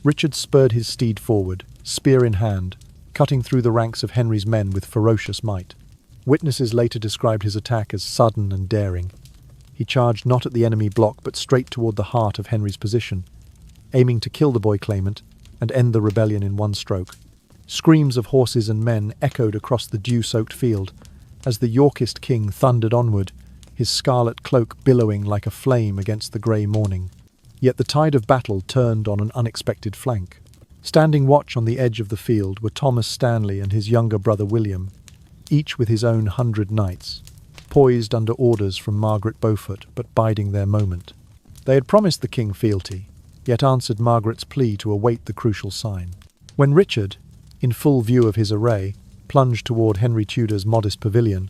Richard spurred his steed forward, spear in hand, cutting through the ranks of Henry's men with ferocious might. Witnesses later described his attack as sudden and daring. He charged not at the enemy block but straight toward the heart of Henry's position, aiming to kill the boy claimant and end the rebellion in one stroke. Screams of horses and men echoed across the dew-soaked field as the Yorkist king thundered onward, his scarlet cloak billowing like a flame against the grey morning. Yet the tide of battle turned on an unexpected flank. Standing watch on the edge of the field were Thomas Stanley and his younger brother William, each with his own 100 knights, poised under orders from Margaret Beaufort, but biding their moment. They had promised the king fealty, yet answered Margaret's plea to await the crucial sign. When Richard, in full view of his array, plunged toward Henry Tudor's modest pavilion,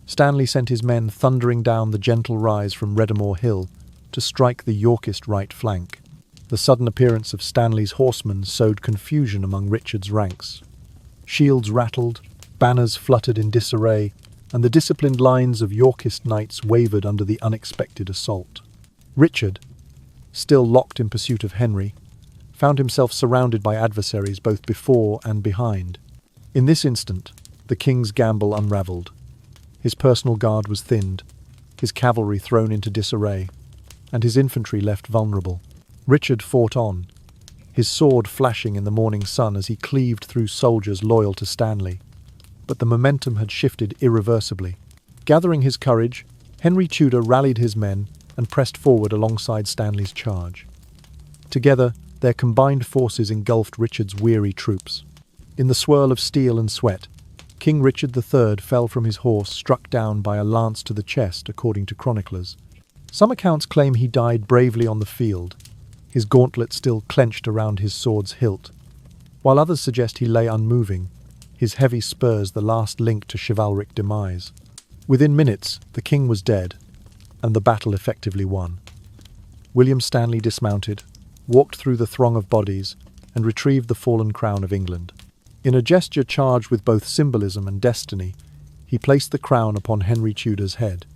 Stanley sent his men thundering down the gentle rise from Redamore Hill to strike the Yorkist right flank. The sudden appearance of Stanley's horsemen sowed confusion among Richard's ranks. Shields rattled, banners fluttered in disarray, and the disciplined lines of Yorkist knights wavered under the unexpected assault. Richard, still locked in pursuit of Henry, found himself surrounded by adversaries both before and behind. In this instant, the king's gamble unravelled. His personal guard was thinned, his cavalry thrown into disarray, and his infantry left vulnerable. Richard fought on, his sword flashing in the morning sun as he cleaved through soldiers loyal to Stanley. But the momentum had shifted irreversibly. Gathering his courage, Henry Tudor rallied his men and pressed forward alongside Stanley's charge. Together, their combined forces engulfed Richard's weary troops. In the swirl of steel and sweat, King Richard III fell from his horse, struck down by a lance to the chest, according to chroniclers. Some accounts claim he died bravely on the field, his gauntlet still clenched around his sword's hilt, while others suggest he lay unmoving, his heavy spurs the last link to chivalric demise. Within minutes, the king was dead, and the battle effectively won. William Stanley dismounted, walked through the throng of bodies, and retrieved the fallen crown of England. In a gesture charged with both symbolism and destiny, he placed the crown upon Henry Tudor's head.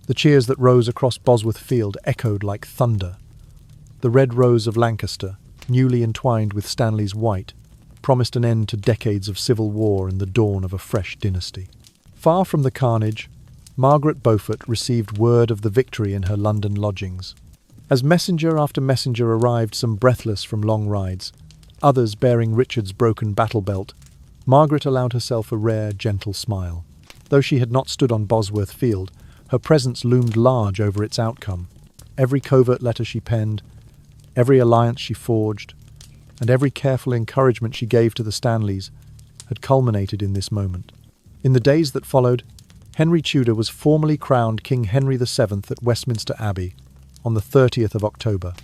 The cheers that rose across Bosworth Field echoed like thunder. The red rose of Lancaster, newly entwined with Stanley's white, promised an end to decades of civil war and the dawn of a fresh dynasty. Far from the carnage, Margaret Beaufort received word of the victory in her London lodgings. As messenger after messenger arrived, some breathless from long rides, others bearing Richard's broken battle belt, Margaret allowed herself a rare, gentle smile. Though she had not stood on Bosworth Field, her presence loomed large over its outcome. Every covert letter she penned, every alliance she forged, and every careful encouragement she gave to the Stanleys had culminated in this moment. In the days that followed, Henry Tudor was formally crowned King Henry VII at Westminster Abbey on the 30th of October,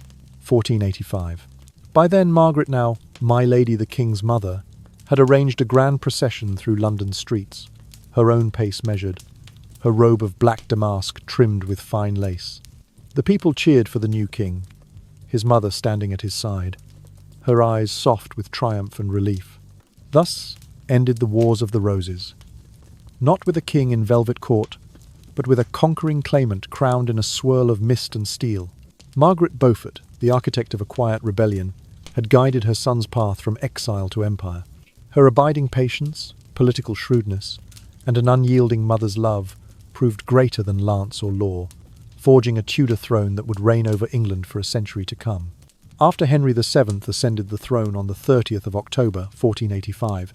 1485. By then, Margaret, now My Lady the King's mother, had arranged a grand procession through London streets, her own pace measured, her robe of black damask trimmed with fine lace. The people cheered for the new king, his mother standing at his side, her eyes soft with triumph and relief. Thus ended the Wars of the Roses, not with a king in velvet court, but with a conquering claimant crowned in a swirl of mist and steel. Margaret Beaufort, the architect of a quiet rebellion, had guided her son's path from exile to empire. Her abiding patience, political shrewdness, and an unyielding mother's love proved greater than lance or law, forging a Tudor throne that would reign over England for a century to come. After Henry VII ascended the throne on the 30th of October, 1485,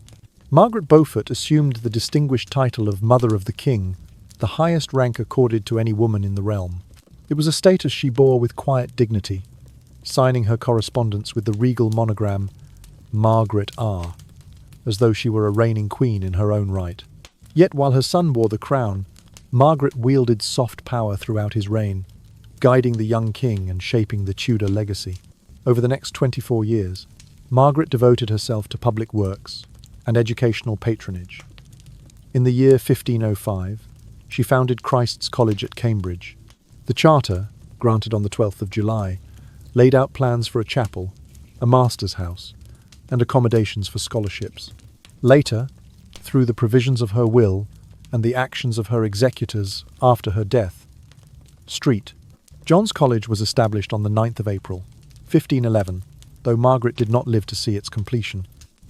Margaret Beaufort assumed the distinguished title of Mother of the King, the highest rank accorded to any woman in the realm. It was a status she bore with quiet dignity, signing her correspondence with the regal monogram Margaret R., as though she were a reigning queen in her own right. Yet while her son wore the crown, Margaret wielded soft power throughout his reign, guiding the young king and shaping the Tudor legacy. Over the next 24 years, Margaret devoted herself to public works and educational patronage. In the year 1505, she founded Christ's College at Cambridge. The charter, granted on the 12th of July, laid out plans for a chapel, a master's house, and accommodations for scholarships. Later, through the provisions of her will and the actions of her executors after her death, John's College was established on the 9th of April, 1511, though Margaret did not live to see its completion.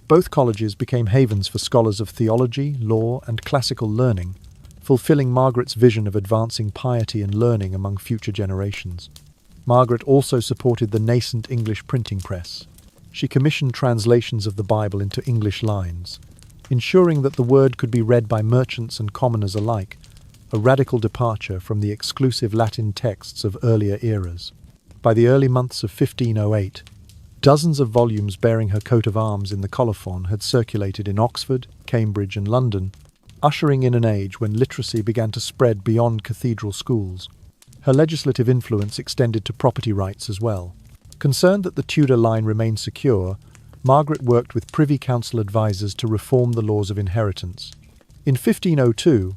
Both colleges became havens for scholars of theology, law, and classical learning, fulfilling Margaret's vision of advancing piety and learning among future generations. Margaret also supported the nascent English printing press. She commissioned translations of the Bible into English lines, ensuring that the word could be read by merchants and commoners alike, a radical departure from the exclusive Latin texts of earlier eras. By the early months of 1508, dozens of volumes bearing her coat of arms in the colophon had circulated in Oxford, Cambridge, and London, ushering in an age when literacy began to spread beyond cathedral schools. Her legislative influence extended to property rights as well. Concerned that the Tudor line remained secure, Margaret worked with Privy Council advisers to reform the laws of inheritance. In 1502,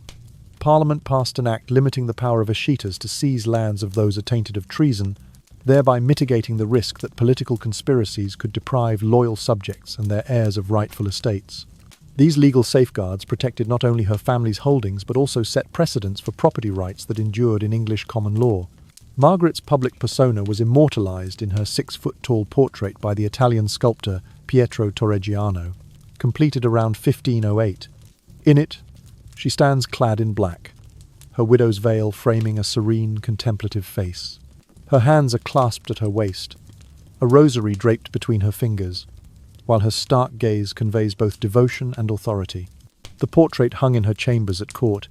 Parliament passed an act limiting the power of escheators to seize lands of those attainted of treason, thereby mitigating the risk that political conspiracies could deprive loyal subjects and their heirs of rightful estates. These legal safeguards protected not only her family's holdings but also set precedents for property rights that endured in English common law. Margaret's public persona was immortalized in her 6-foot-tall portrait by the Italian sculptor Pietro Torregiano, completed around 1508. In it, she stands clad in black, her widow's veil framing a serene, contemplative face. Her hands are clasped at her waist, a rosary draped between her fingers, while her stark gaze conveys both devotion and authority. The portrait hung in her chambers at court,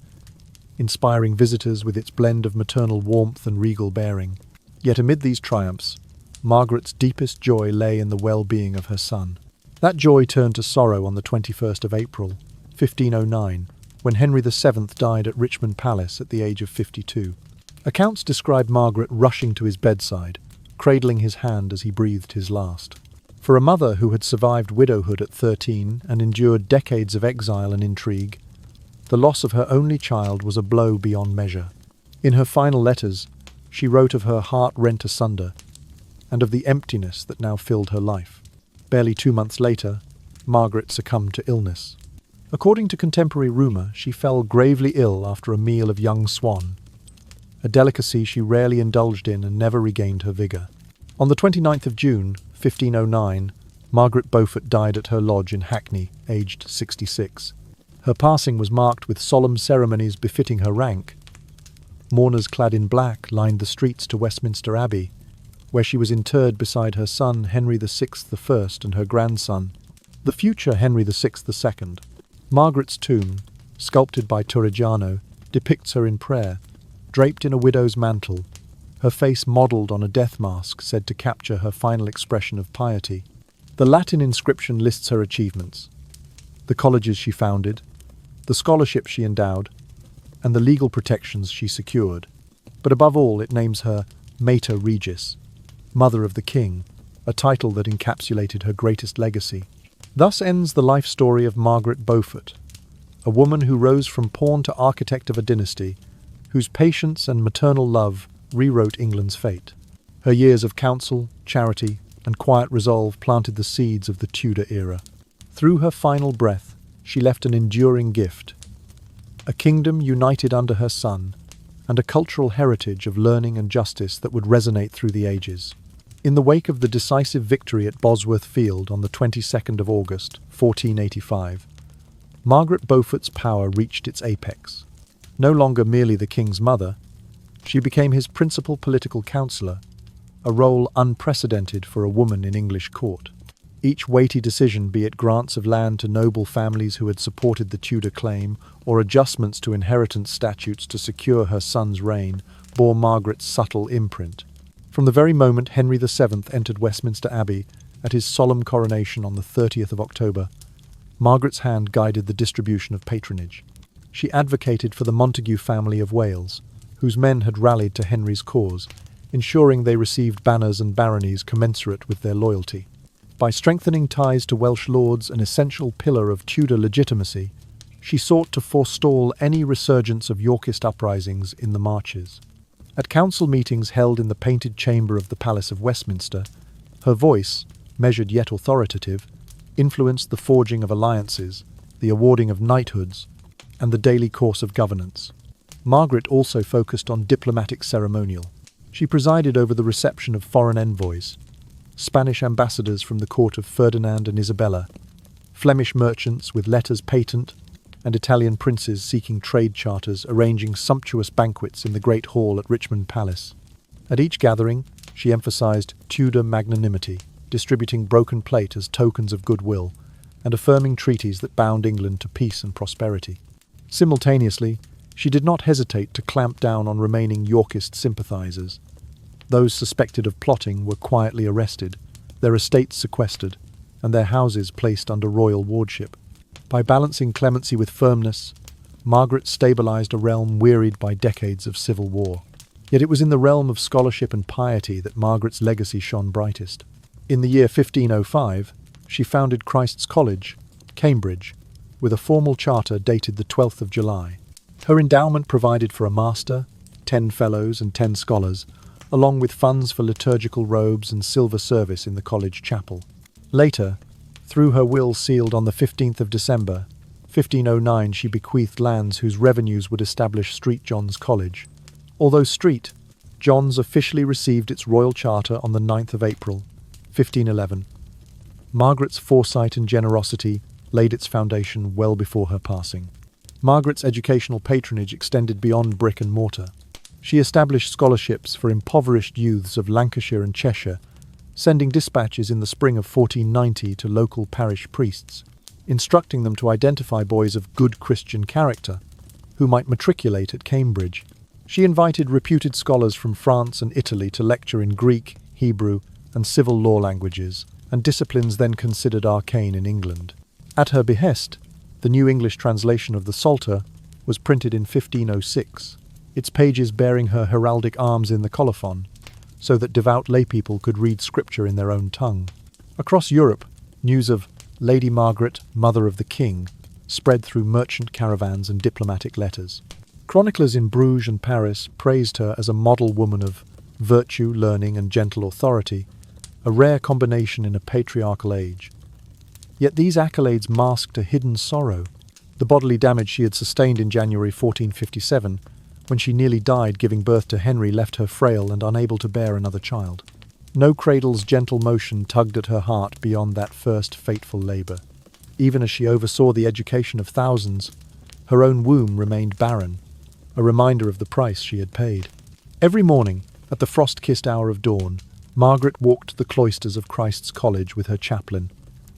inspiring visitors with its blend of maternal warmth and regal bearing. Yet amid these triumphs, Margaret's deepest joy lay in the well-being of her son. That joy turned to sorrow on the 21st of April, 1509, when Henry VII died at Richmond Palace at the age of 52. Accounts describe Margaret rushing to his bedside, cradling his hand as he breathed his last. For a mother who had survived widowhood at 13 and endured decades of exile and intrigue, the loss of her only child was a blow beyond measure. In her final letters, she wrote of her heart rent asunder and of the emptiness that now filled her life. Barely 2 months later, Margaret succumbed to illness. According to contemporary rumour, she fell gravely ill after a meal of young swan, a delicacy she rarely indulged in and never regained her vigour. On the 29th of June, 1509, Margaret Beaufort died at her lodge in Hackney, aged 66. Her passing was marked with solemn ceremonies befitting her rank. Mourners clad in black lined the streets to Westminster Abbey, where she was interred beside her son Henry VI I and her grandson, the future Henry VI II. Margaret's tomb, sculpted by Torrigiano, depicts her in prayer, draped in a widow's mantle, her face modelled on a death mask said to capture her final expression of piety. The Latin inscription lists her achievements, the colleges she founded, the scholarships she endowed, and the legal protections she secured. But above all, it names her Mater Regis, Mother of the King, a title that encapsulated her greatest legacy. Thus ends the life story of Margaret Beaufort, a woman who rose from pawn to architect of a dynasty, whose patience and maternal love rewrote England's fate. Her years of counsel, charity, and quiet resolve planted the seeds of the Tudor era. Through her final breath, she left an enduring gift, a kingdom united under her son, and a cultural heritage of learning and justice that would resonate through the ages. In the wake of the decisive victory at Bosworth Field on the 22nd of August, 1485, Margaret Beaufort's power reached its apex. No longer merely the king's mother, she became his principal political counsellor, a role unprecedented for a woman in English court. Each weighty decision, be it grants of land to noble families who had supported the Tudor claim, or adjustments to inheritance statutes to secure her son's reign, bore Margaret's subtle imprint. From the very moment Henry VII entered Westminster Abbey at his solemn coronation on the 30th of October, Margaret's hand guided the distribution of patronage. She advocated for the Montague family of Wales, whose men had rallied to Henry's cause, ensuring they received banners and baronies commensurate with their loyalty. By strengthening ties to Welsh lords, an essential pillar of Tudor legitimacy, she sought to forestall any resurgence of Yorkist uprisings in the Marches. At council meetings held in the Painted Chamber of the Palace of Westminster, her voice, measured yet authoritative, influenced the forging of alliances, the awarding of knighthoods, and the daily course of governance. Margaret also focused on diplomatic ceremonial. She presided over the reception of foreign envoys, Spanish ambassadors from the court of Ferdinand and Isabella, Flemish merchants with letters patent, and Italian princes seeking trade charters, arranging sumptuous banquets in the Great Hall at Richmond Palace. At each gathering, she emphasized Tudor magnanimity, distributing broken plate as tokens of goodwill, and affirming treaties that bound England to peace and prosperity. Simultaneously, she did not hesitate to clamp down on remaining Yorkist sympathizers. Those suspected of plotting were quietly arrested, their estates sequestered, and their houses placed under royal wardship. By balancing clemency with firmness, Margaret stabilized a realm wearied by decades of civil war. Yet it was in the realm of scholarship and piety that Margaret's legacy shone brightest. In the year 1505, she founded Christ's College, Cambridge, with a formal charter dated the 12th of July. Her endowment provided for a master, 10 fellows and 10 scholars, along with funds for liturgical robes and silver service in the college chapel. Later, through her will sealed on the 15th of December, 1509, she bequeathed lands whose revenues would establish St. John's College. Although St. John's officially received its royal charter on the 9th of April, 1511, Margaret's foresight and generosity laid its foundation well before her passing. Margaret's educational patronage extended beyond brick and mortar. She established scholarships for impoverished youths of Lancashire and Cheshire, sending dispatches in the spring of 1490 to local parish priests, instructing them to identify boys of good Christian character who might matriculate at Cambridge. She invited reputed scholars from France and Italy to lecture in Greek, Hebrew, and civil law languages, and disciplines then considered arcane in England. At her behest, the New English translation of the Psalter was printed in 1506, its pages bearing her heraldic arms in the colophon, so that devout laypeople could read scripture in their own tongue. Across Europe, news of Lady Margaret, Mother of the King, spread through merchant caravans and diplomatic letters. Chroniclers in Bruges and Paris praised her as a model woman of virtue, learning, and gentle authority, a rare combination in a patriarchal age. Yet these accolades masked a hidden sorrow, the bodily damage she had sustained in January 1457, when she nearly died giving birth to Henry, left her frail and unable to bear another child. No cradle's gentle motion tugged at her heart beyond that first fateful labour. Even as she oversaw the education of thousands, her own womb remained barren, a reminder of the price she had paid. Every morning, at the frost-kissed hour of dawn, Margaret walked the cloisters of Christ's College with her chaplain,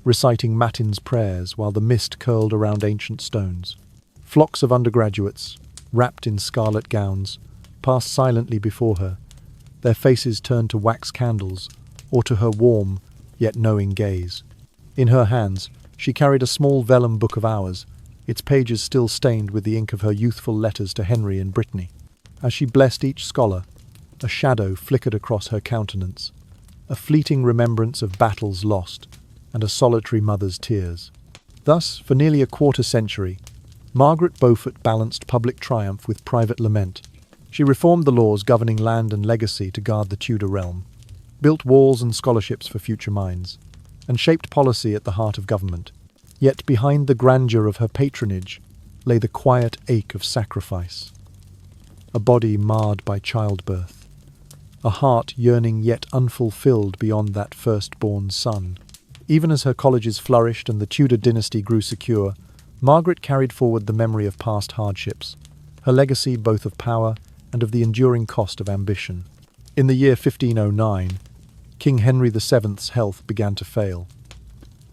reciting Matins prayers while the mist curled around ancient stones. Flocks of undergraduates, wrapped in scarlet gowns, passed silently before her, their faces turned to wax candles or to her warm yet knowing gaze. In her hands, she carried a small vellum book of hours, its pages still stained with the ink of her youthful letters to Henry in Brittany. As she blessed each scholar, a shadow flickered across her countenance, a fleeting remembrance of battles lost and a solitary mother's tears. Thus, for nearly a quarter century, Margaret Beaufort balanced public triumph with private lament. She reformed the laws governing land and legacy to guard the Tudor realm, built walls and scholarships for future minds, and shaped policy at the heart of government. Yet behind the grandeur of her patronage lay the quiet ache of sacrifice. A body marred by childbirth, a heart yearning yet unfulfilled beyond that firstborn son. Even as her colleges flourished and the Tudor dynasty grew secure, Margaret carried forward the memory of past hardships, her legacy both of power and of the enduring cost of ambition. In the year 1509, King Henry VII's health began to fail.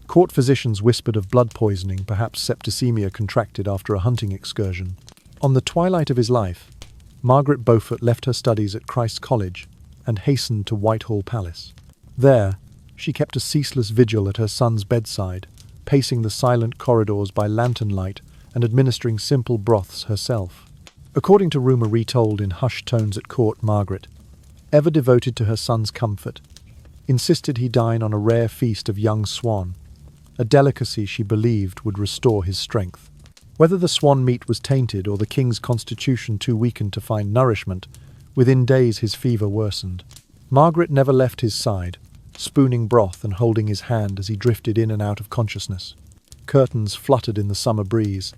Court physicians whispered of blood poisoning, perhaps septicemia contracted after a hunting excursion. On the twilight of his life, Margaret Beaufort left her studies at Christ's College and hastened to Whitehall Palace. There, she kept a ceaseless vigil at her son's bedside, pacing the silent corridors by lantern light and administering simple broths herself. According to rumour retold in hushed tones at court, Margaret, ever devoted to her son's comfort, insisted he dine on a rare feast of young swan, a delicacy she believed would restore his strength. Whether the swan meat was tainted or the king's constitution too weakened to find nourishment, within days his fever worsened. Margaret never left his side, spooning broth and holding his hand as he drifted in and out of consciousness. Curtains fluttered in the summer breeze,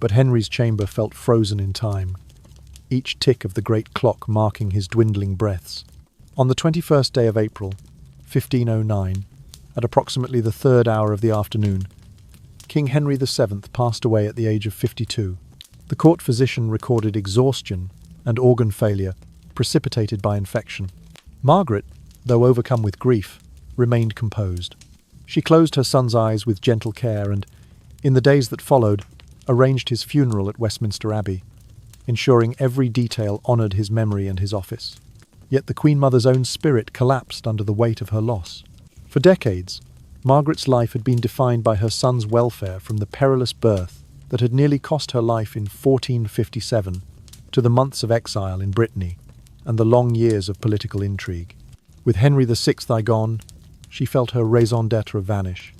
but Henry's chamber felt frozen in time, each tick of the great clock marking his dwindling breaths. On the 21st day of April, 1509, at approximately the third hour of the afternoon, King Henry VII passed away at the age of 52. The court physician recorded exhaustion and organ failure precipitated by infection. Margaret, though overcome with grief, remained composed. She closed her son's eyes with gentle care and, in the days that followed, arranged his funeral at Westminster Abbey, ensuring every detail honoured his memory and his office. Yet the Queen Mother's own spirit collapsed under the weight of her loss. For decades, Margaret's life had been defined by her son's welfare, from the perilous birth that had nearly cost her life in 1457 to the months of exile in Brittany and the long years of political intrigue. With Henry VI gone, she felt her raison d'être vanish.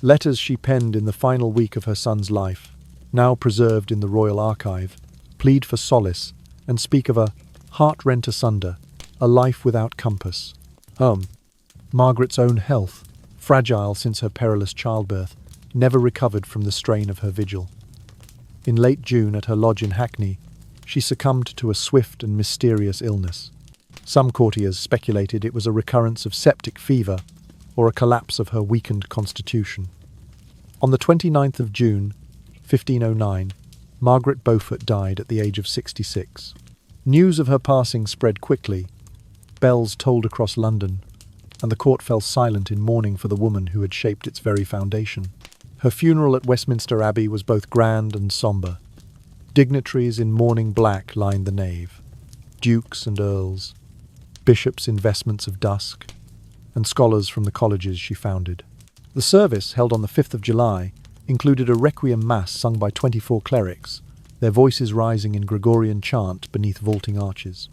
Letters she penned in the final week of her son's life, now preserved in the royal archive, plead for solace and speak of a heart rent asunder, a life without compass. Margaret's own health, fragile since her perilous childbirth, never recovered from the strain of her vigil. In late June, at her lodge in Hackney, she succumbed to a swift and mysterious illness. Some courtiers speculated it was a recurrence of septic fever or a collapse of her weakened constitution. On the 29th of June, 1509, Margaret Beaufort died at the age of 66. News of her passing spread quickly. Bells tolled across London, and the court fell silent in mourning for the woman who had shaped its very foundation. Her funeral at Westminster Abbey was both grand and sombre. Dignitaries in mourning black lined the nave, dukes and earls, bishops in vestments of dusk, and scholars from the colleges she founded. The service, held on the 5th of July, included a requiem mass sung by 24 clerics, their voices rising in Gregorian chant beneath vaulting arches.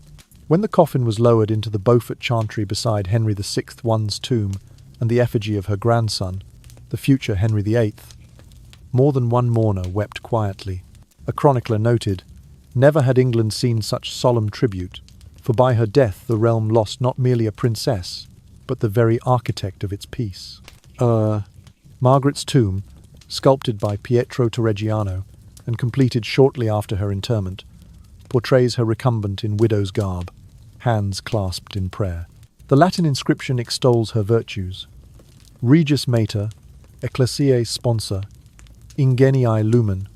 When the coffin was lowered into the Beaufort chantry beside Henry VI's tomb and the effigy of her grandson, the future Henry VIII, more than one mourner wept quietly. A chronicler noted, "Never had England seen such solemn tribute, for by her death the realm lost not merely a princess, but the very architect of its peace." Margaret's tomb, sculpted by Pietro Torregiano and completed shortly after her interment, portrays her recumbent in widow's garb, hands clasped in prayer. The Latin inscription extols her virtues. Regius Mater, Ecclesiae Sponsor, Ingenii Lumen,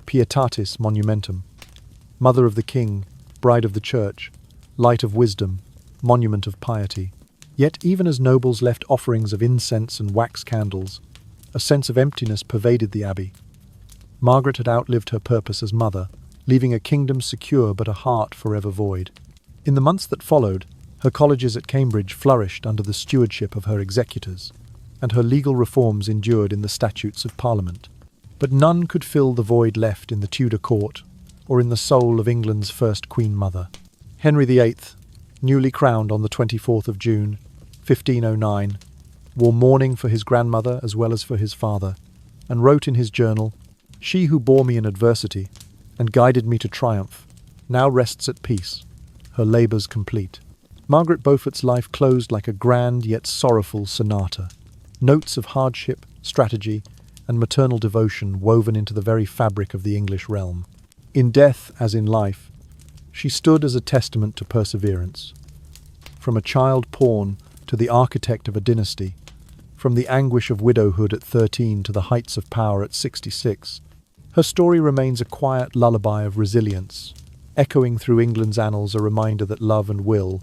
Pietatis Monumentum. Mother of the King, Bride of the Church, Light of Wisdom, Monument of Piety. Yet even as nobles left offerings of incense and wax candles, a sense of emptiness pervaded the abbey. Margaret had outlived her purpose as mother, leaving a kingdom secure but a heart forever void. In the months that followed, her colleges at Cambridge flourished under the stewardship of her executors, and her legal reforms endured in the statutes of Parliament. But none could fill the void left in the Tudor court or in the soul of England's first Queen Mother. Henry VIII, newly crowned on the 24th of June, 1509, wore mourning for his grandmother as well as for his father, and wrote in his journal, "She who bore me in adversity and guided me to triumph now rests at peace, her labours complete." Margaret Beaufort's life closed like a grand yet sorrowful sonata, notes of hardship, strategy, and maternal devotion woven into the very fabric of the English realm. In death, as in life, she stood as a testament to perseverance. From a child pawn to the architect of a dynasty, from the anguish of widowhood at 13 to the heights of power at 66, her story remains a quiet lullaby of resilience, echoing through England's annals a reminder that love and will,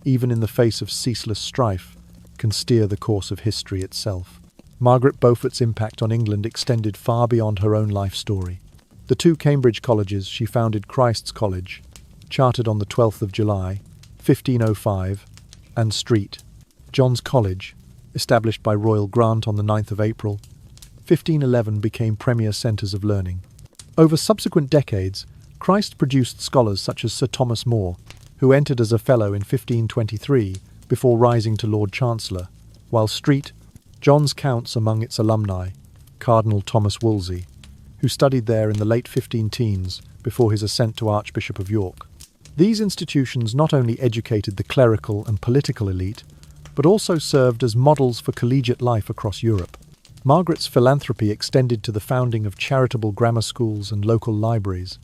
even in the face of ceaseless strife, can steer the course of history itself. Margaret Beaufort's impact on England extended far beyond her own life story. The two Cambridge colleges she founded, Christ's College, chartered on the 12th of July, 1505, and St. John's College, established by royal grant on the 9th of April, 1511, became premier centres of learning. Over subsequent decades, Christ produced scholars such as Sir Thomas More, who entered as a fellow in 1523 before rising to Lord Chancellor, while St. John's counts among its alumni Cardinal Thomas Wolsey, who studied there in the late 15-teens before his ascent to Archbishop of York. These institutions not only educated the clerical and political elite, but also served as models for collegiate life across Europe. Margaret's philanthropy extended to the founding of charitable grammar schools and local libraries.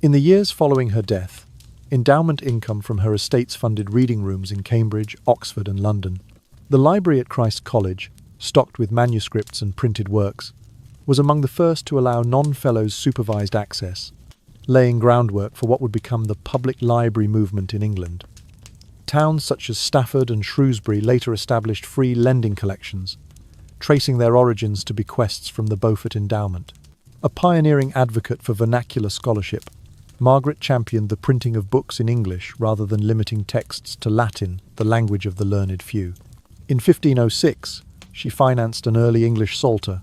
In the years following her death, endowment income from her estates funded reading rooms in Cambridge, Oxford, and London. The library at Christ College, stocked with manuscripts and printed works, was among the first to allow non-fellows supervised access, laying groundwork for what would become the public library movement in England. Towns such as Stafford and Shrewsbury later established free lending collections, tracing their origins to bequests from the Beaufort Endowment. A pioneering advocate for vernacular scholarship, Margaret championed the printing of books in English rather than limiting texts to Latin, the language of the learned few. In 1506, she financed an early English Psalter,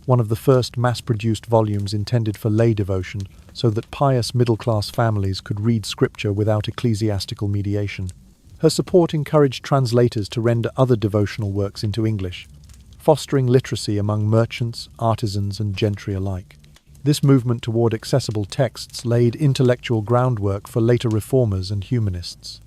one of the first mass-produced volumes intended for lay devotion so that pious middle-class families could read scripture without ecclesiastical mediation. Her support encouraged translators to render other devotional works into English, fostering literacy among merchants, artisans, and gentry alike. This movement toward accessible texts laid intellectual groundwork for later reformers and humanists.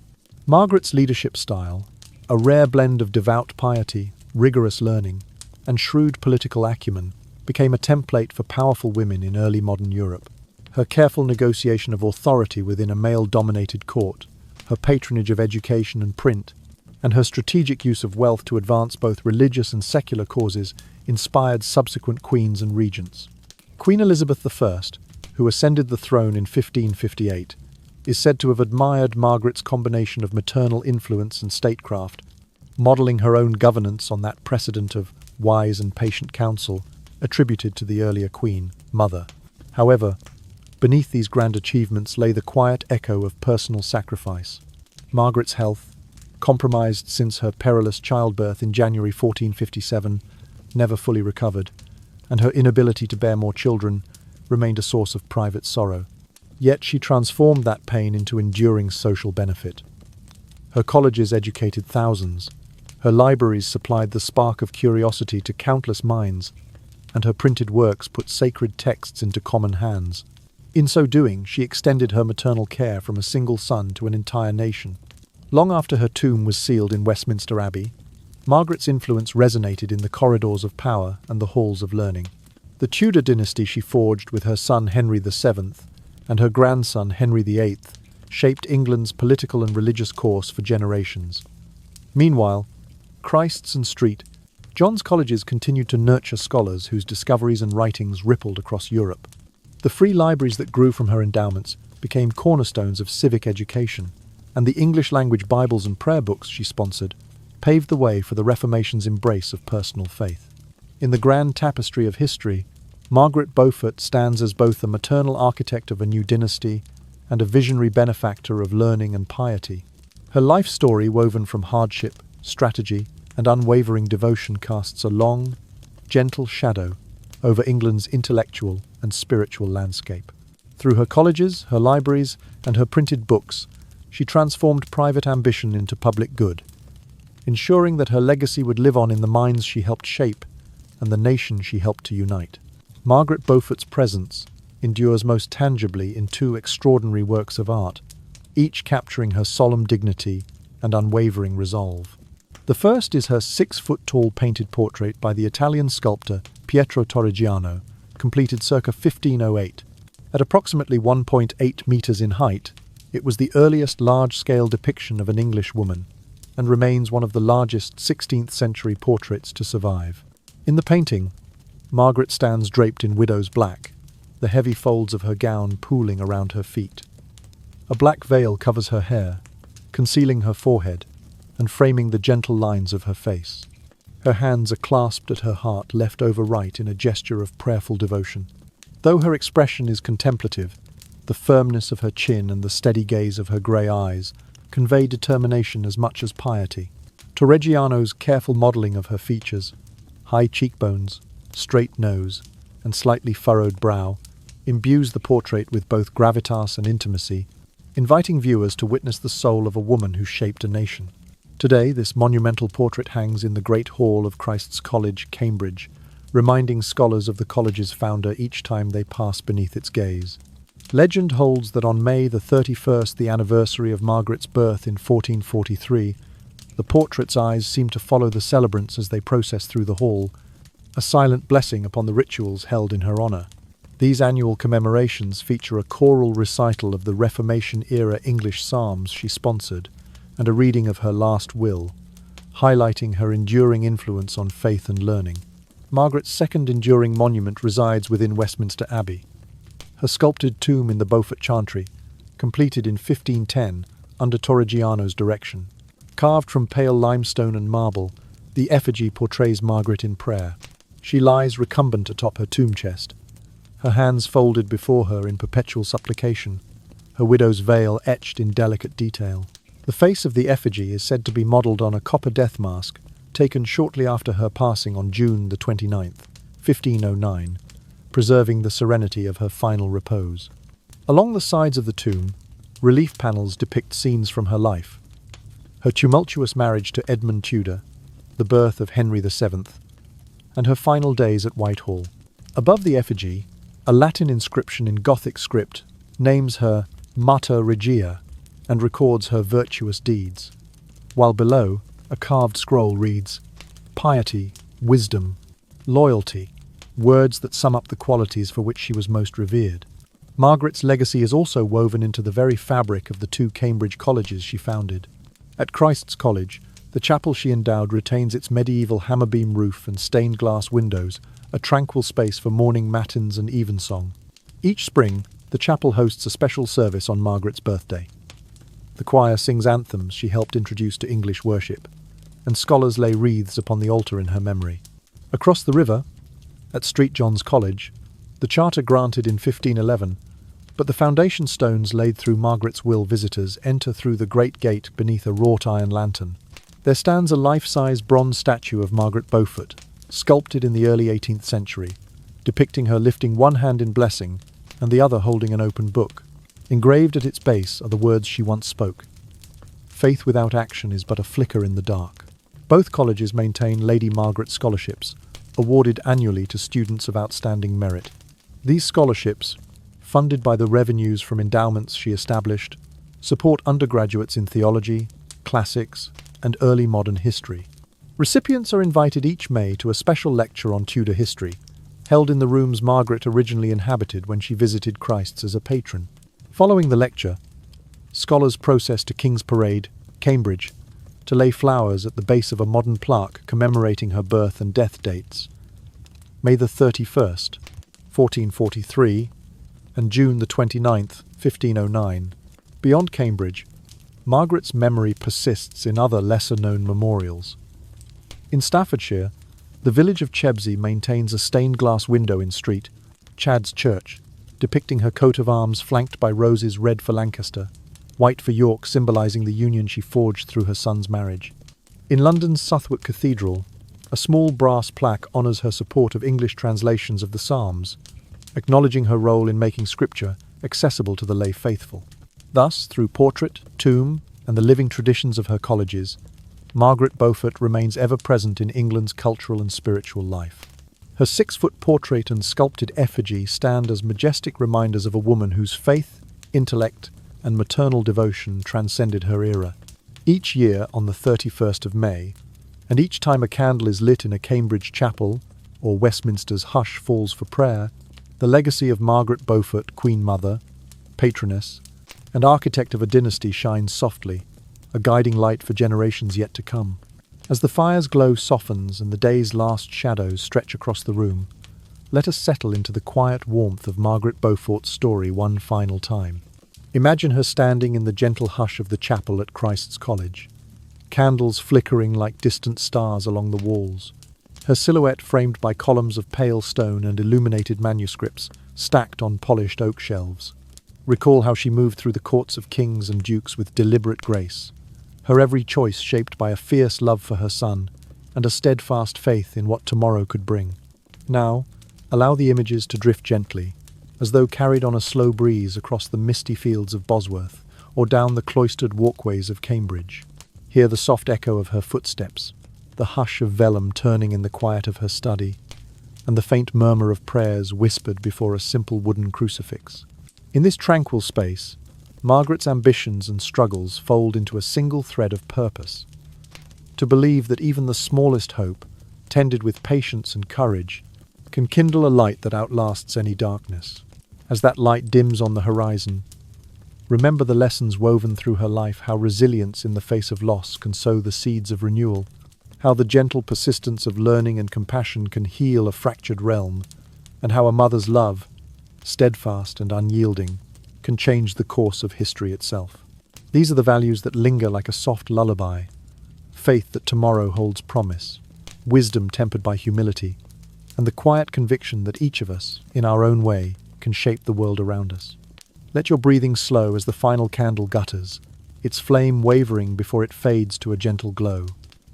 Margaret's leadership style, a rare blend of devout piety, rigorous learning, and shrewd political acumen, became a template for powerful women in early modern Europe. Her careful negotiation of authority within a male-dominated court, her patronage of education and print, and her strategic use of wealth to advance both religious and secular causes inspired subsequent queens and regents. Queen Elizabeth I, who ascended the throne in 1558, is said to have admired Margaret's combination of maternal influence and statecraft, modelling her own governance on that precedent of wise and patient counsel attributed to the earlier Queen Mother. However, beneath these grand achievements lay the quiet echo of personal sacrifice. Margaret's health, compromised since her perilous childbirth in January 1457, never fully recovered, and her inability to bear more children remained a source of private sorrow. Yet she transformed that pain into enduring social benefit. Her colleges educated thousands, her libraries supplied the spark of curiosity to countless minds, and her printed works put sacred texts into common hands. In so doing, she extended her maternal care from a single son to an entire nation. Long after her tomb was sealed in Westminster Abbey, Margaret's influence resonated in the corridors of power and the halls of learning. The Tudor dynasty she forged with her son Henry VII and her grandson Henry VIII shaped England's political and religious course for generations. Meanwhile, Christ's and St. John's colleges continued to nurture scholars whose discoveries and writings rippled across Europe. The free libraries that grew from her endowments became cornerstones of civic education, and the English-language Bibles and prayer books she sponsored paved the way for the Reformation's embrace of personal faith. In the grand tapestry of history, Margaret Beaufort stands as both the maternal architect of a new dynasty and a visionary benefactor of learning and piety. Her life story, woven from hardship, strategy, and unwavering devotion, casts a long, gentle shadow over England's intellectual and spiritual landscape. Through her colleges, her libraries, and her printed books, she transformed private ambition into public good, ensuring that her legacy would live on in the minds she helped shape and the nation she helped to unite. Margaret Beaufort's presence endures most tangibly in two extraordinary works of art, each capturing her solemn dignity and unwavering resolve. The first is her 6-foot-tall painted portrait by the Italian sculptor Pietro Torrigiano, completed circa 1508. At approximately 1.8 meters in height, it was the earliest large-scale depiction of an English woman, and remains one of the largest 16th-century portraits to survive. In the painting, Margaret stands draped in widow's black, the heavy folds of her gown pooling around her feet. A black veil covers her hair, concealing her forehead and framing the gentle lines of her face. Her hands are clasped at her heart, left over right in a gesture of prayerful devotion. Though her expression is contemplative, the firmness of her chin and the steady gaze of her grey eyes convey determination as much as piety. Torrigiano's careful modelling of her features, high cheekbones, straight nose, and slightly furrowed brow, imbues the portrait with both gravitas and intimacy, inviting viewers to witness the soul of a woman who shaped a nation. Today, this monumental portrait hangs in the Great Hall of Christ's College, Cambridge, reminding scholars of the college's founder each time they pass beneath its gaze. Legend holds that on May the 31st, the anniversary of Margaret's birth in 1443, the portrait's eyes seem to follow the celebrants as they process through the hall, a silent blessing upon the rituals held in her honour. These annual commemorations feature a choral recital of the Reformation-era English psalms she sponsored, and a reading of her last will, highlighting her enduring influence on faith and learning. Margaret's second enduring monument resides within Westminster Abbey. Her sculpted tomb in the Beaufort Chantry, completed in 1510 under Torrigiano's direction. Carved from pale limestone and marble, the effigy portrays Margaret in prayer. She lies recumbent atop her tomb chest, her hands folded before her in perpetual supplication, her widow's veil etched in delicate detail. The face of the effigy is said to be modelled on a copper death mask taken shortly after her passing on June the 29th, 1509, preserving the serenity of her final repose. Along the sides of the tomb, relief panels depict scenes from her life: her tumultuous marriage to Edmund Tudor, the birth of Henry VII, and her final days at Whitehall. Above the effigy, a Latin inscription in Gothic script names her Mater Regia and records her virtuous deeds, while below, a carved scroll reads, "Piety, wisdom, loyalty," words that sum up the qualities for which she was most revered. Margaret's legacy is also woven into the very fabric of the two Cambridge colleges she founded. At Christ's College, the chapel she endowed retains its medieval hammer-beam roof and stained glass windows, a tranquil space for morning matins and evensong. Each spring, the chapel hosts a special service on Margaret's birthday. The choir sings anthems she helped introduce to English worship, and scholars lay wreaths upon the altar in her memory. Across the river, at St. John's College, the charter granted in 1511, but the foundation stones laid through Margaret's will visitors enter through the great gate beneath a wrought iron lantern. There stands a life-size bronze statue of Margaret Beaufort, sculpted in the early 18th century, depicting her lifting one hand in blessing and the other holding an open book. Engraved at its base are the words she once spoke: "Faith without action is but a flicker in the dark." Both colleges maintain Lady Margaret scholarships, awarded annually to students of outstanding merit. These scholarships, funded by the revenues from endowments she established, support undergraduates in theology, classics, and early modern history. Recipients are invited each May to a special lecture on Tudor history, held in the rooms Margaret originally inhabited when she visited Christ's as a patron. Following the lecture, scholars process to King's Parade, Cambridge, to lay flowers at the base of a modern plaque commemorating her birth and death dates: May the 31st, 1443, and June the 29th, 1509. Beyond Cambridge, Margaret's memory persists in other lesser-known memorials. In Staffordshire, the village of Chebsey maintains a stained-glass window in Street, Chad's Church, depicting her coat of arms flanked by roses red for Lancaster, white for York, symbolising the union she forged through her son's marriage. In London's Southwark Cathedral, a small brass plaque honours her support of English translations of the Psalms, acknowledging her role in making scripture accessible to the lay faithful. Thus, through portrait, tomb, and the living traditions of her colleges, Margaret Beaufort remains ever present in England's cultural and spiritual life. Her 6-foot portrait and sculpted effigy stand as majestic reminders of a woman whose faith, intellect, and maternal devotion transcended her era. Each year on the 31st of May, and each time a candle is lit in a Cambridge chapel or Westminster's hush falls for prayer, the legacy of Margaret Beaufort, Queen Mother, patroness, and architect of a dynasty shines softly, a guiding light for generations yet to come. As the fire's glow softens and the day's last shadows stretch across the room, let us settle into the quiet warmth of Margaret Beaufort's story one final time. Imagine her standing in the gentle hush of the chapel at Christ's College, candles flickering like distant stars along the walls, her silhouette framed by columns of pale stone and illuminated manuscripts stacked on polished oak shelves. Recall how she moved through the courts of kings and dukes with deliberate grace, her every choice shaped by a fierce love for her son and a steadfast faith in what tomorrow could bring. Now, allow the images to drift gently, as though carried on a slow breeze across the misty fields of Bosworth or down the cloistered walkways of Cambridge. Hear the soft echo of her footsteps, the hush of vellum turning in the quiet of her study, and the faint murmur of prayers whispered before a simple wooden crucifix. In this tranquil space, Margaret's ambitions and struggles fold into a single thread of purpose: to believe that even the smallest hope, tended with patience and courage, can kindle a light that outlasts any darkness. As that light dims on the horizon, remember the lessons woven through her life, how resilience in the face of loss can sow the seeds of renewal, how the gentle persistence of learning and compassion can heal a fractured realm, and how a mother's love, steadfast and unyielding, can change the course of history itself. These are the values that linger like a soft lullaby: faith that tomorrow holds promise, wisdom tempered by humility, and the quiet conviction that each of us, in our own way, can shape the world around us. Let your breathing slow as the final candle gutters, its flame wavering before it fades to a gentle glow.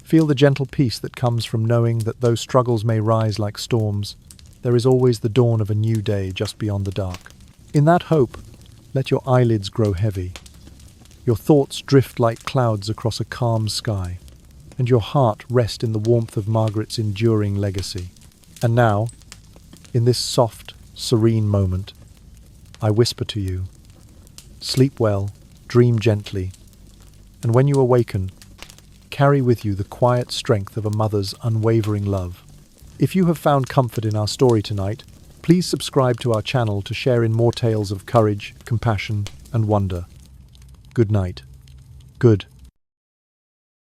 Feel the gentle peace that comes from knowing that though struggles may rise like storms, there is always the dawn of a new day just beyond the dark. In that hope, let your eyelids grow heavy, your thoughts drift like clouds across a calm sky, and your heart rest in the warmth of Margaret's enduring legacy. And now, in this soft, serene moment, I whisper to you: sleep well, dream gently, and when you awaken, carry with you the quiet strength of a mother's unwavering love. If you have found comfort in our story tonight, please subscribe to our channel to share in more tales of courage, compassion, and wonder. Good night. Good